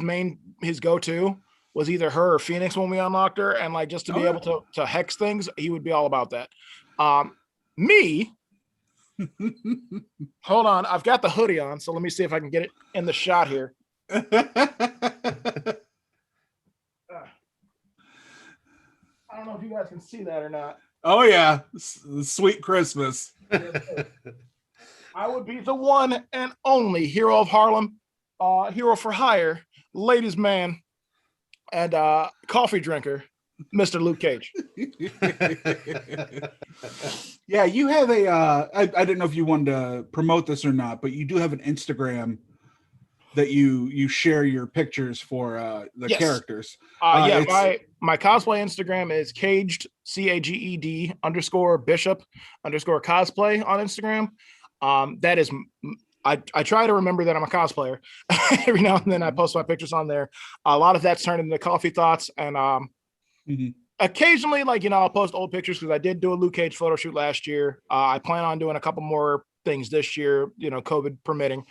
Speaker 3: go-to was either her or Phoenix when we unlocked her. And like, just to be able to hex things, he would be all about that. Me, hold on, I've got the hoodie on, so let me see if I can get it in the shot here. I don't know you guys can see that or not.
Speaker 1: Oh yeah, sweet Christmas.
Speaker 3: I would be the one and only hero of Harlem, hero for hire, ladies man, and coffee drinker, Mr. Luke Cage.
Speaker 1: Yeah, you have a. I didn't know if you wanted to promote this or not, but you do have an Instagram that you share your pictures for the
Speaker 3: Yes.
Speaker 1: characters.
Speaker 3: Yeah,
Speaker 1: it's-
Speaker 3: my cosplay Instagram is caged CAGED _ bishop _ cosplay on Instagram. That is I try to remember that I'm a cosplayer. Every now and then I post my pictures on there. A lot of that's turned into coffee thoughts, and
Speaker 1: Mhm.
Speaker 3: occasionally, like, you know, I'll post old pictures because I did do a Luke Cage photo shoot last year. I plan on doing a couple more things this year, you know, COVID permitting.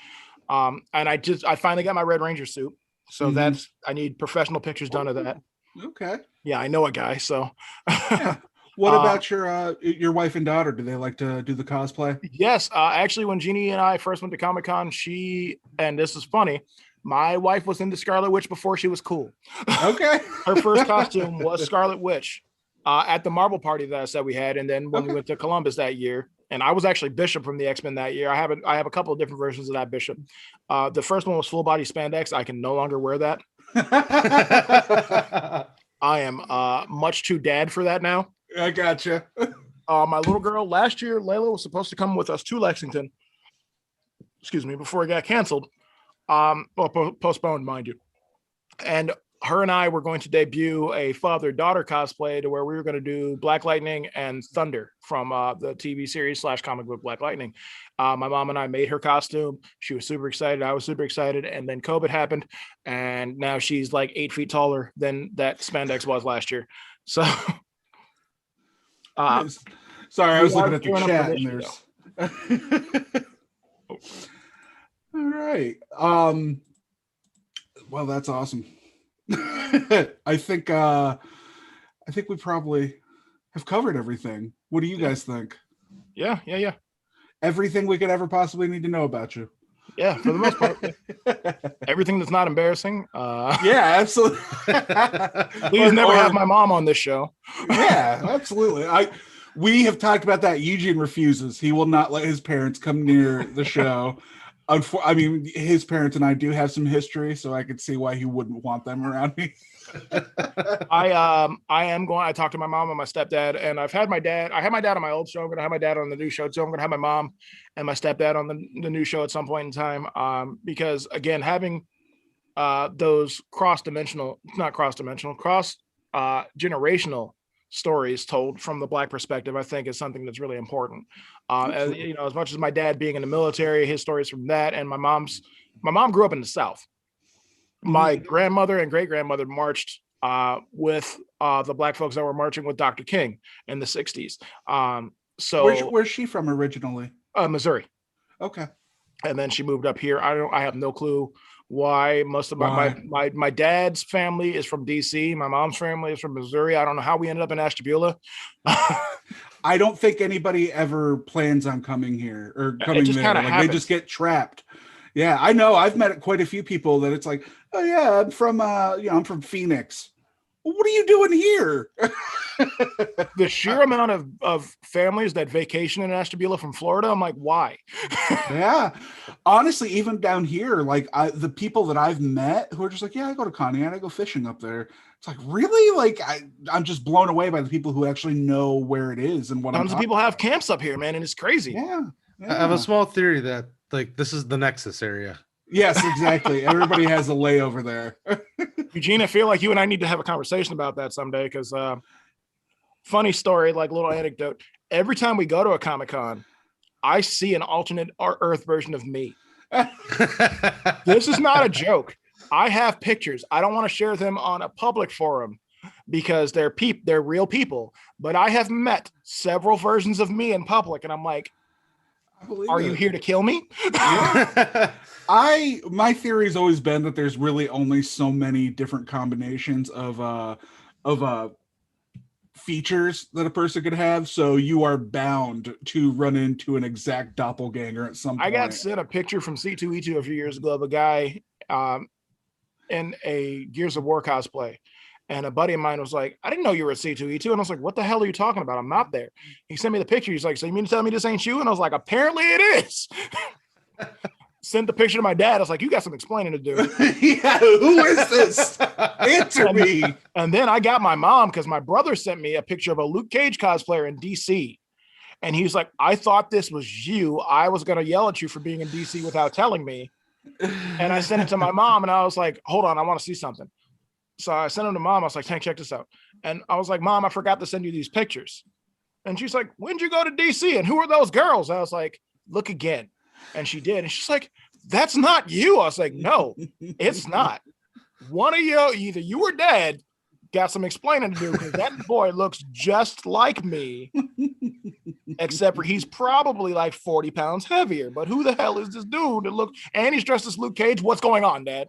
Speaker 3: And I finally got my Red Ranger suit. So
Speaker 1: Mhm.
Speaker 3: I need professional pictures done of that.
Speaker 1: Okay.
Speaker 3: Yeah, I know a guy. So
Speaker 1: Yeah. What about your wife and daughter? Do they like to do the cosplay?
Speaker 3: yes, actually, when Jeannie and I first went to Comic-Con, and this is funny, my wife was into Scarlet Witch before she was cool.
Speaker 1: Okay.
Speaker 3: Her first costume was Scarlet Witch at the Marvel party that I said we had, and then when we went to Columbus that year, and I was actually Bishop from the X-Men that year. I have a couple of different versions of that Bishop. The first one was full body spandex. I can no longer wear that. I am much too dad for that now.
Speaker 1: I gotcha.
Speaker 3: My little girl last year, Layla was supposed to come with us to Lexington. Excuse me, before it got canceled. Postponed, mind you. And her and I were going to debut a father-daughter cosplay to where we were going to do Black Lightning and Thunder from the TV series / comic book Black Lightning. My mom and I made her costume. She was super excited. I was super excited. And then COVID happened. And now she's like 8 feet taller than that spandex was last year. So
Speaker 1: sorry, I was looking at the
Speaker 3: gearing up for
Speaker 1: chat
Speaker 3: this
Speaker 1: and
Speaker 3: year,
Speaker 1: there's all right. Well, that's awesome. I think we probably have covered everything. What do you guys think?
Speaker 3: Yeah.
Speaker 1: Everything we could ever possibly need to know about you.
Speaker 3: Yeah, for the most part. Everything that's not embarrassing.
Speaker 1: Yeah, absolutely.
Speaker 3: Please never have my mom on this show.
Speaker 1: Yeah, absolutely. We have talked about that. Eugene refuses. He will not let his parents come near the show. I mean, his parents and I do have some history, so I could see why he wouldn't want them around me.
Speaker 3: I talked to my mom and my stepdad, and I had my dad on my old show. I'm gonna have my dad on the new show too. I'm gonna have my mom and my stepdad on the new show at some point in time. Because again, having those cross-generational stories told from the Black perspective, I think, is something that's really important. As you know, as much as my dad being in the military, his stories from that, and my mom grew up in the South. My grandmother and great grandmother marched with the Black folks that were marching with Dr. King in the 60s. So
Speaker 1: where's she from originally?
Speaker 3: Missouri.
Speaker 1: Okay.
Speaker 3: And then she moved up here. I have no clue why. Most of my dad's family is from DC. My mom's family is from Missouri. I don't know how we ended up in Ashtabula.
Speaker 1: I don't think anybody ever plans on coming here or coming there. Like
Speaker 3: happens.
Speaker 1: they just get trapped. Yeah, I know. I've met quite a few people that it's like, oh yeah, I'm from I'm from Phoenix. Well, what are you doing here?
Speaker 3: The sheer amount of families that vacation in Ashtabula from Florida, I'm like, why?
Speaker 1: Yeah, honestly, even down here, like the people that I've met who are just like, yeah, I go to Conneaut, I go fishing up there. It's like, really? Like I'm just blown away by the people who actually know where it is and what.
Speaker 3: Tons of people have camps up here, man, and it's crazy.
Speaker 1: Yeah.
Speaker 2: I have a small theory that like this is the Nexus area.
Speaker 1: Yes, exactly. Everybody has a layover there.
Speaker 3: Eugene, I feel like you and I need to have a conversation about that someday, because funny story, like little anecdote. Every time we go to a Comic-Con, I see an alternate Earth version of me. This is not a joke. I have pictures. I don't want to share them on a public forum because they're real people. But I have met several versions of me in public, and I'm like, are you here to kill me?
Speaker 1: My theory has always been that there's really only so many different combinations of features that a person could have, so you are bound to run into an exact doppelganger at some point.
Speaker 3: I got sent a picture from C2E2 a few years ago of a guy in a Gears of War cosplay, And a buddy of mine was like, I didn't know you were at C2E2. And I was like, what the hell are you talking about? I'm not there. He sent me the picture. He's like, so you mean to tell me this ain't you? And I was like, apparently it is. Sent the picture to my dad. I was like, you got some explaining to do.
Speaker 1: Yeah, who is this? Answer me.
Speaker 3: And then I got my mom because my brother sent me a picture of a Luke Cage cosplayer in DC. And he's like, I thought this was you. I was going to yell at you for being in DC without telling me. And I sent it to my mom and I was like, hold on, I want to see something. So I sent him to mom. I was like, Tank, check this out. And I was like, Mom, I forgot to send you these pictures. And she's like, when'd you go to DC? And who are those girls? I was like, look again. And she did. And she's like, that's not you. I was like, no, it's not. One of you, either you or dad, got some explaining to do because that boy looks just like me, except for he's probably like 40 pounds heavier. But who the hell is this dude that look? And he's dressed as Luke Cage. What's going on, Dad?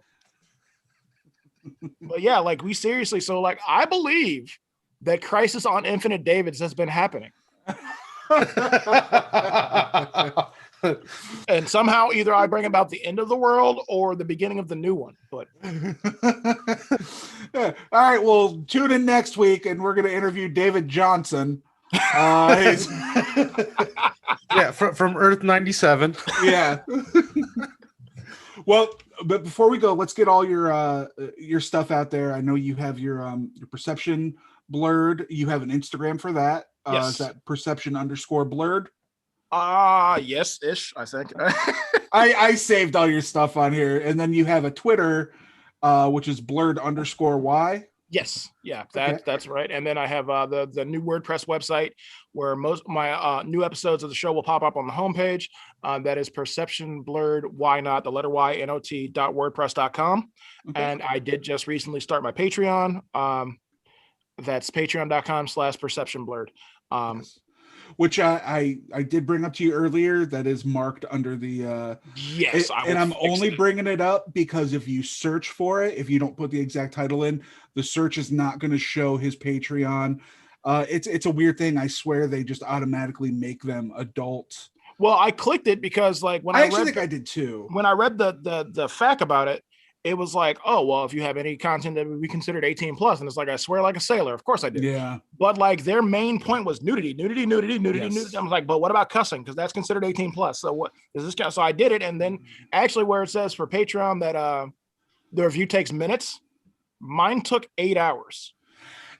Speaker 3: But yeah, like we seriously. So like, I believe that Crisis on Infinite Davids has been happening. And somehow either I bring about the end of the world or the beginning of the new one. But
Speaker 1: all right, well, tune in next week and we're going to interview David Johnson. Yeah,
Speaker 2: from Earth 97.
Speaker 1: Yeah. Well, but before we go, let's get all your stuff out there. I know you have your Perception Blurred. You have an Instagram for that.
Speaker 3: Yes.
Speaker 1: Is that Perception_blurred?
Speaker 3: Yes, ish, I think.
Speaker 1: I saved all your stuff on here. And then you have a Twitter, which is blurred_y.
Speaker 3: Yes, yeah, that's right. And then I have the new WordPress website where most my new episodes of the show will pop up on the homepage. That is Perception Blurred Why Not, the letter Y not.wordpress.com.
Speaker 1: Okay.
Speaker 3: And I did just recently start my Patreon. That's patreon.com/Perception Blurred.
Speaker 1: Yes. Which I did bring up to you earlier. That is marked under the
Speaker 3: yes,
Speaker 1: and I'm only bringing it up because if you search for it, if you don't put the exact title in, the search is not going to show his Patreon. It's a weird thing. I swear they just automatically make them adult.
Speaker 3: Well, I clicked it because like when
Speaker 1: I actually think I did too.
Speaker 3: When I read the fact about it, it was like, oh, well, if you have any content that would be considered 18 plus, and it's like, I swear like a sailor. Of course I did.
Speaker 1: Yeah.
Speaker 3: But like their main point was nudity.
Speaker 1: Yes.
Speaker 3: Nudity. I was like, but what about cussing? Because that's considered 18 plus. So what is this count? So I did it. And then actually where it says for Patreon that the review takes minutes, mine took 8 hours.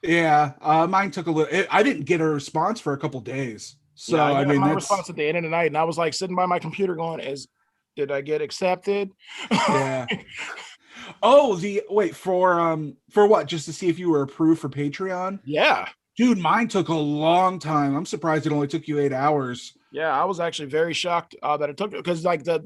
Speaker 1: Yeah. Mine took a little, I didn't get a response for a couple days. So
Speaker 3: yeah,
Speaker 1: I mean,
Speaker 3: my
Speaker 1: that's
Speaker 3: response at the end of the night. And I was like sitting by my computer going, did I get accepted?
Speaker 1: Yeah. Oh, for what? Just to see if you were approved for Patreon?
Speaker 3: Yeah.
Speaker 1: Dude, mine took a long time. I'm surprised it only took you 8 hours.
Speaker 3: Yeah, I was actually very shocked that it took, because like the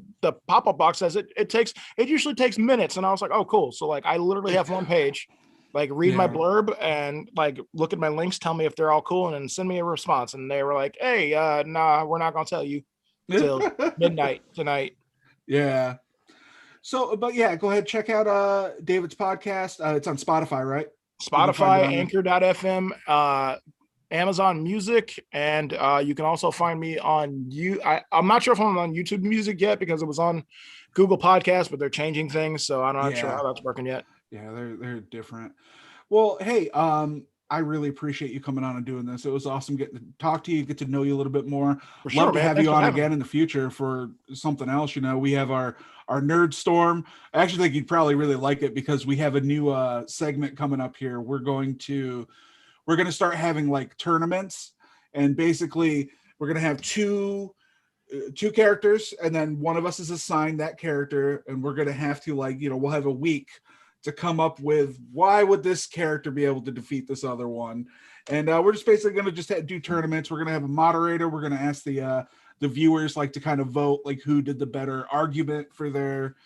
Speaker 3: pop-up box says it usually takes minutes, and I was like, oh, cool. So like I literally have one page, like read my blurb and like look at my links, tell me if they're all cool, and then send me a response. And they were like, hey, nah, we're not gonna tell you till midnight tonight.
Speaker 1: Yeah. So, but yeah, go ahead, check out David's podcast. It's on Spotify, right?
Speaker 3: Spotify, Anchor.fm, Amazon Music, and you can also find me on I'm not sure if I'm on YouTube Music yet because it was on Google Podcasts, but they're changing things, so I'm not sure how that's working yet.
Speaker 1: Yeah, they're different. Well, hey, I really appreciate you coming on and doing this. It was awesome getting to talk to you, get to know you a little bit more.
Speaker 3: For sure,
Speaker 1: Love to have
Speaker 3: Thanks
Speaker 1: you
Speaker 3: for
Speaker 1: on
Speaker 3: having
Speaker 1: again
Speaker 3: me.
Speaker 1: in the future for something else. You know, we have our Nerd Storm. I actually think you'd probably really like it because we have a new segment coming up here. We're going to start having like tournaments, and basically we're going to have two characters, and then one of us is assigned that character, and we're going to have to, like, you know, we'll have a week to come up with why would this character be able to defeat this other one. And we're just basically going to just do tournaments. We're going to have a moderator. We're going to ask the viewers like to kind of vote like who did the better argument for their,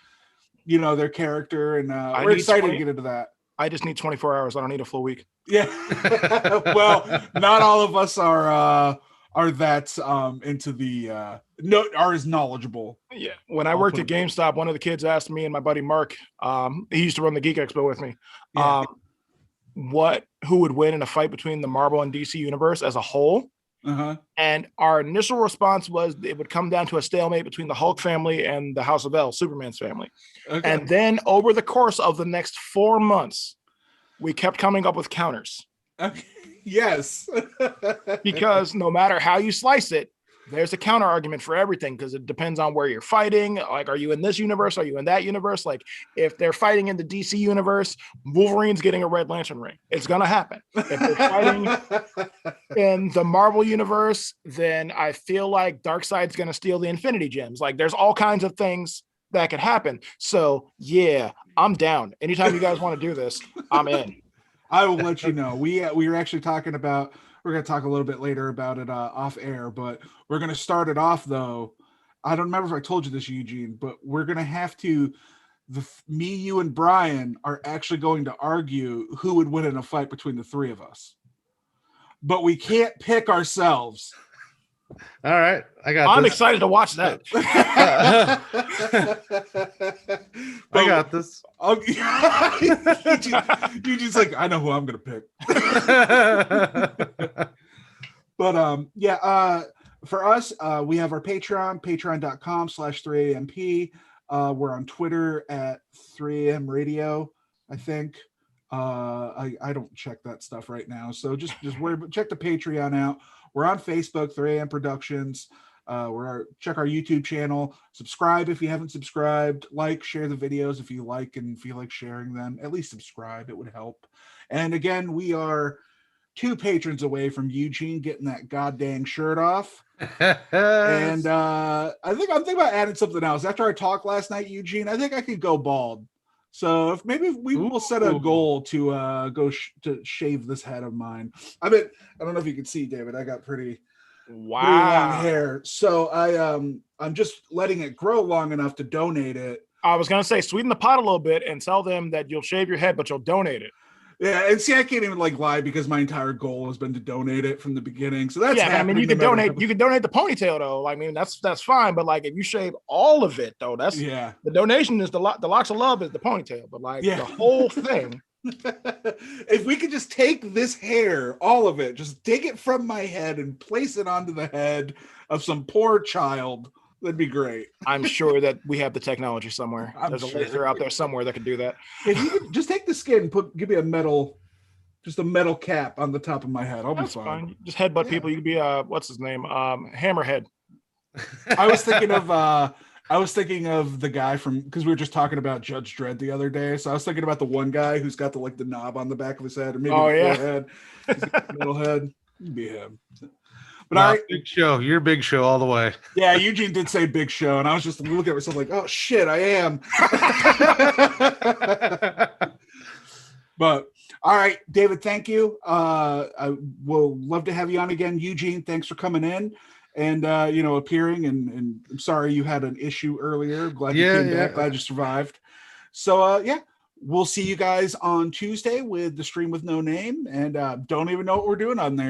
Speaker 1: you know, their character. And we're excited to get into that.
Speaker 3: I just need 24 hours. I don't need a full week.
Speaker 1: Yeah. Well, not all of us are that into the are as knowledgeable.
Speaker 3: Yeah. When I worked at GameStop, one of the kids asked me and my buddy Mark, he used to run the Geek Expo with me, who would win in a fight between the Marvel and DC universe as a whole. And our initial response was it would come down to a stalemate between the Hulk family and the House of L, Superman's family. And then over the course of the next 4 months, we kept coming up with counters.
Speaker 1: Okay. Yes.
Speaker 3: Because no matter how you slice it, there's a counter argument for everything because it depends on where you're fighting. Like, are you in this universe? Are you in that universe? Like, if they're fighting in the DC universe, Wolverine's getting a Red Lantern ring. It's going to happen. If they're fighting in the Marvel universe, then I feel like Darkseid's going to steal the Infinity Gems. Like, there's all kinds of things that could happen. So, yeah, I'm down. Anytime you guys want to do this, I'm in.
Speaker 1: I will let you know. We were actually talking about, we're going to talk a little bit later about it off air, but we're going to start it off though. I don't remember if I told you this, Eugene, but we're going to have to, me, you, and Brian are actually going to argue who would win in a fight between the three of us. But we can't pick ourselves.
Speaker 2: All right,
Speaker 3: I'm excited to watch that.
Speaker 2: I got this.
Speaker 1: You just like, I know who I'm gonna pick. But for us, we have our patreon.com/3amp. We're on Twitter at 3am radio, I think. I don't check that stuff right now, so just check the Patreon out. We're on Facebook, 3am Productions. Check our YouTube channel. Subscribe if you haven't subscribed. Like, share the videos if you like and feel like sharing them. At least subscribe; it would help. And again, we are 2 patrons away from Eugene getting that goddamn shirt off. And I think I'm thinking about adding something else. After our talk last night, Eugene, I think I could go bald. So if maybe we will set a goal to to shave this head of mine. I mean, I don't know if you can see, David. I got pretty long hair, so I'm just letting it grow long enough to donate it.
Speaker 3: I was gonna say sweeten the pot a little bit and tell them that you'll shave your head, but you'll donate it.
Speaker 1: Yeah, and see, I can't even lie because my entire goal has been to donate it from the beginning. So that's
Speaker 3: I mean, you can donate the ponytail though. Like, I mean, that's fine. But like, if you shave all of it though, that's the donation is the locks of love is the ponytail, but like the whole thing.
Speaker 1: If we could just take this hair, all of it, just take it from my head and place it onto the head of some poor child, that'd be great.
Speaker 3: I'm sure that we have the technology somewhere. There's a laser out there somewhere that can do that.
Speaker 1: If you could just take the skin, give me a metal cap on the top of my head, I'll be fine.
Speaker 3: Just headbutt people. You could be what's his name? Hammerhead.
Speaker 1: I was thinking of the guy from, because we were just talking about Judge Dredd the other day. So I was thinking about the one guy who's got the knob on the back of his head, or maybe head, metal head. You'd be him. But all right,
Speaker 2: big show. You're Big Show all the way.
Speaker 1: Yeah, Eugene did say Big Show, and I was just looking at myself like, oh shit, I am. But all right, David, thank you. I will love to have you on again. Eugene, thanks for coming in and appearing. And I'm sorry you had an issue earlier. Glad you came back. Glad you survived. So we'll see you guys on Tuesday with the Stream with No Name, and don't even know what we're doing on there.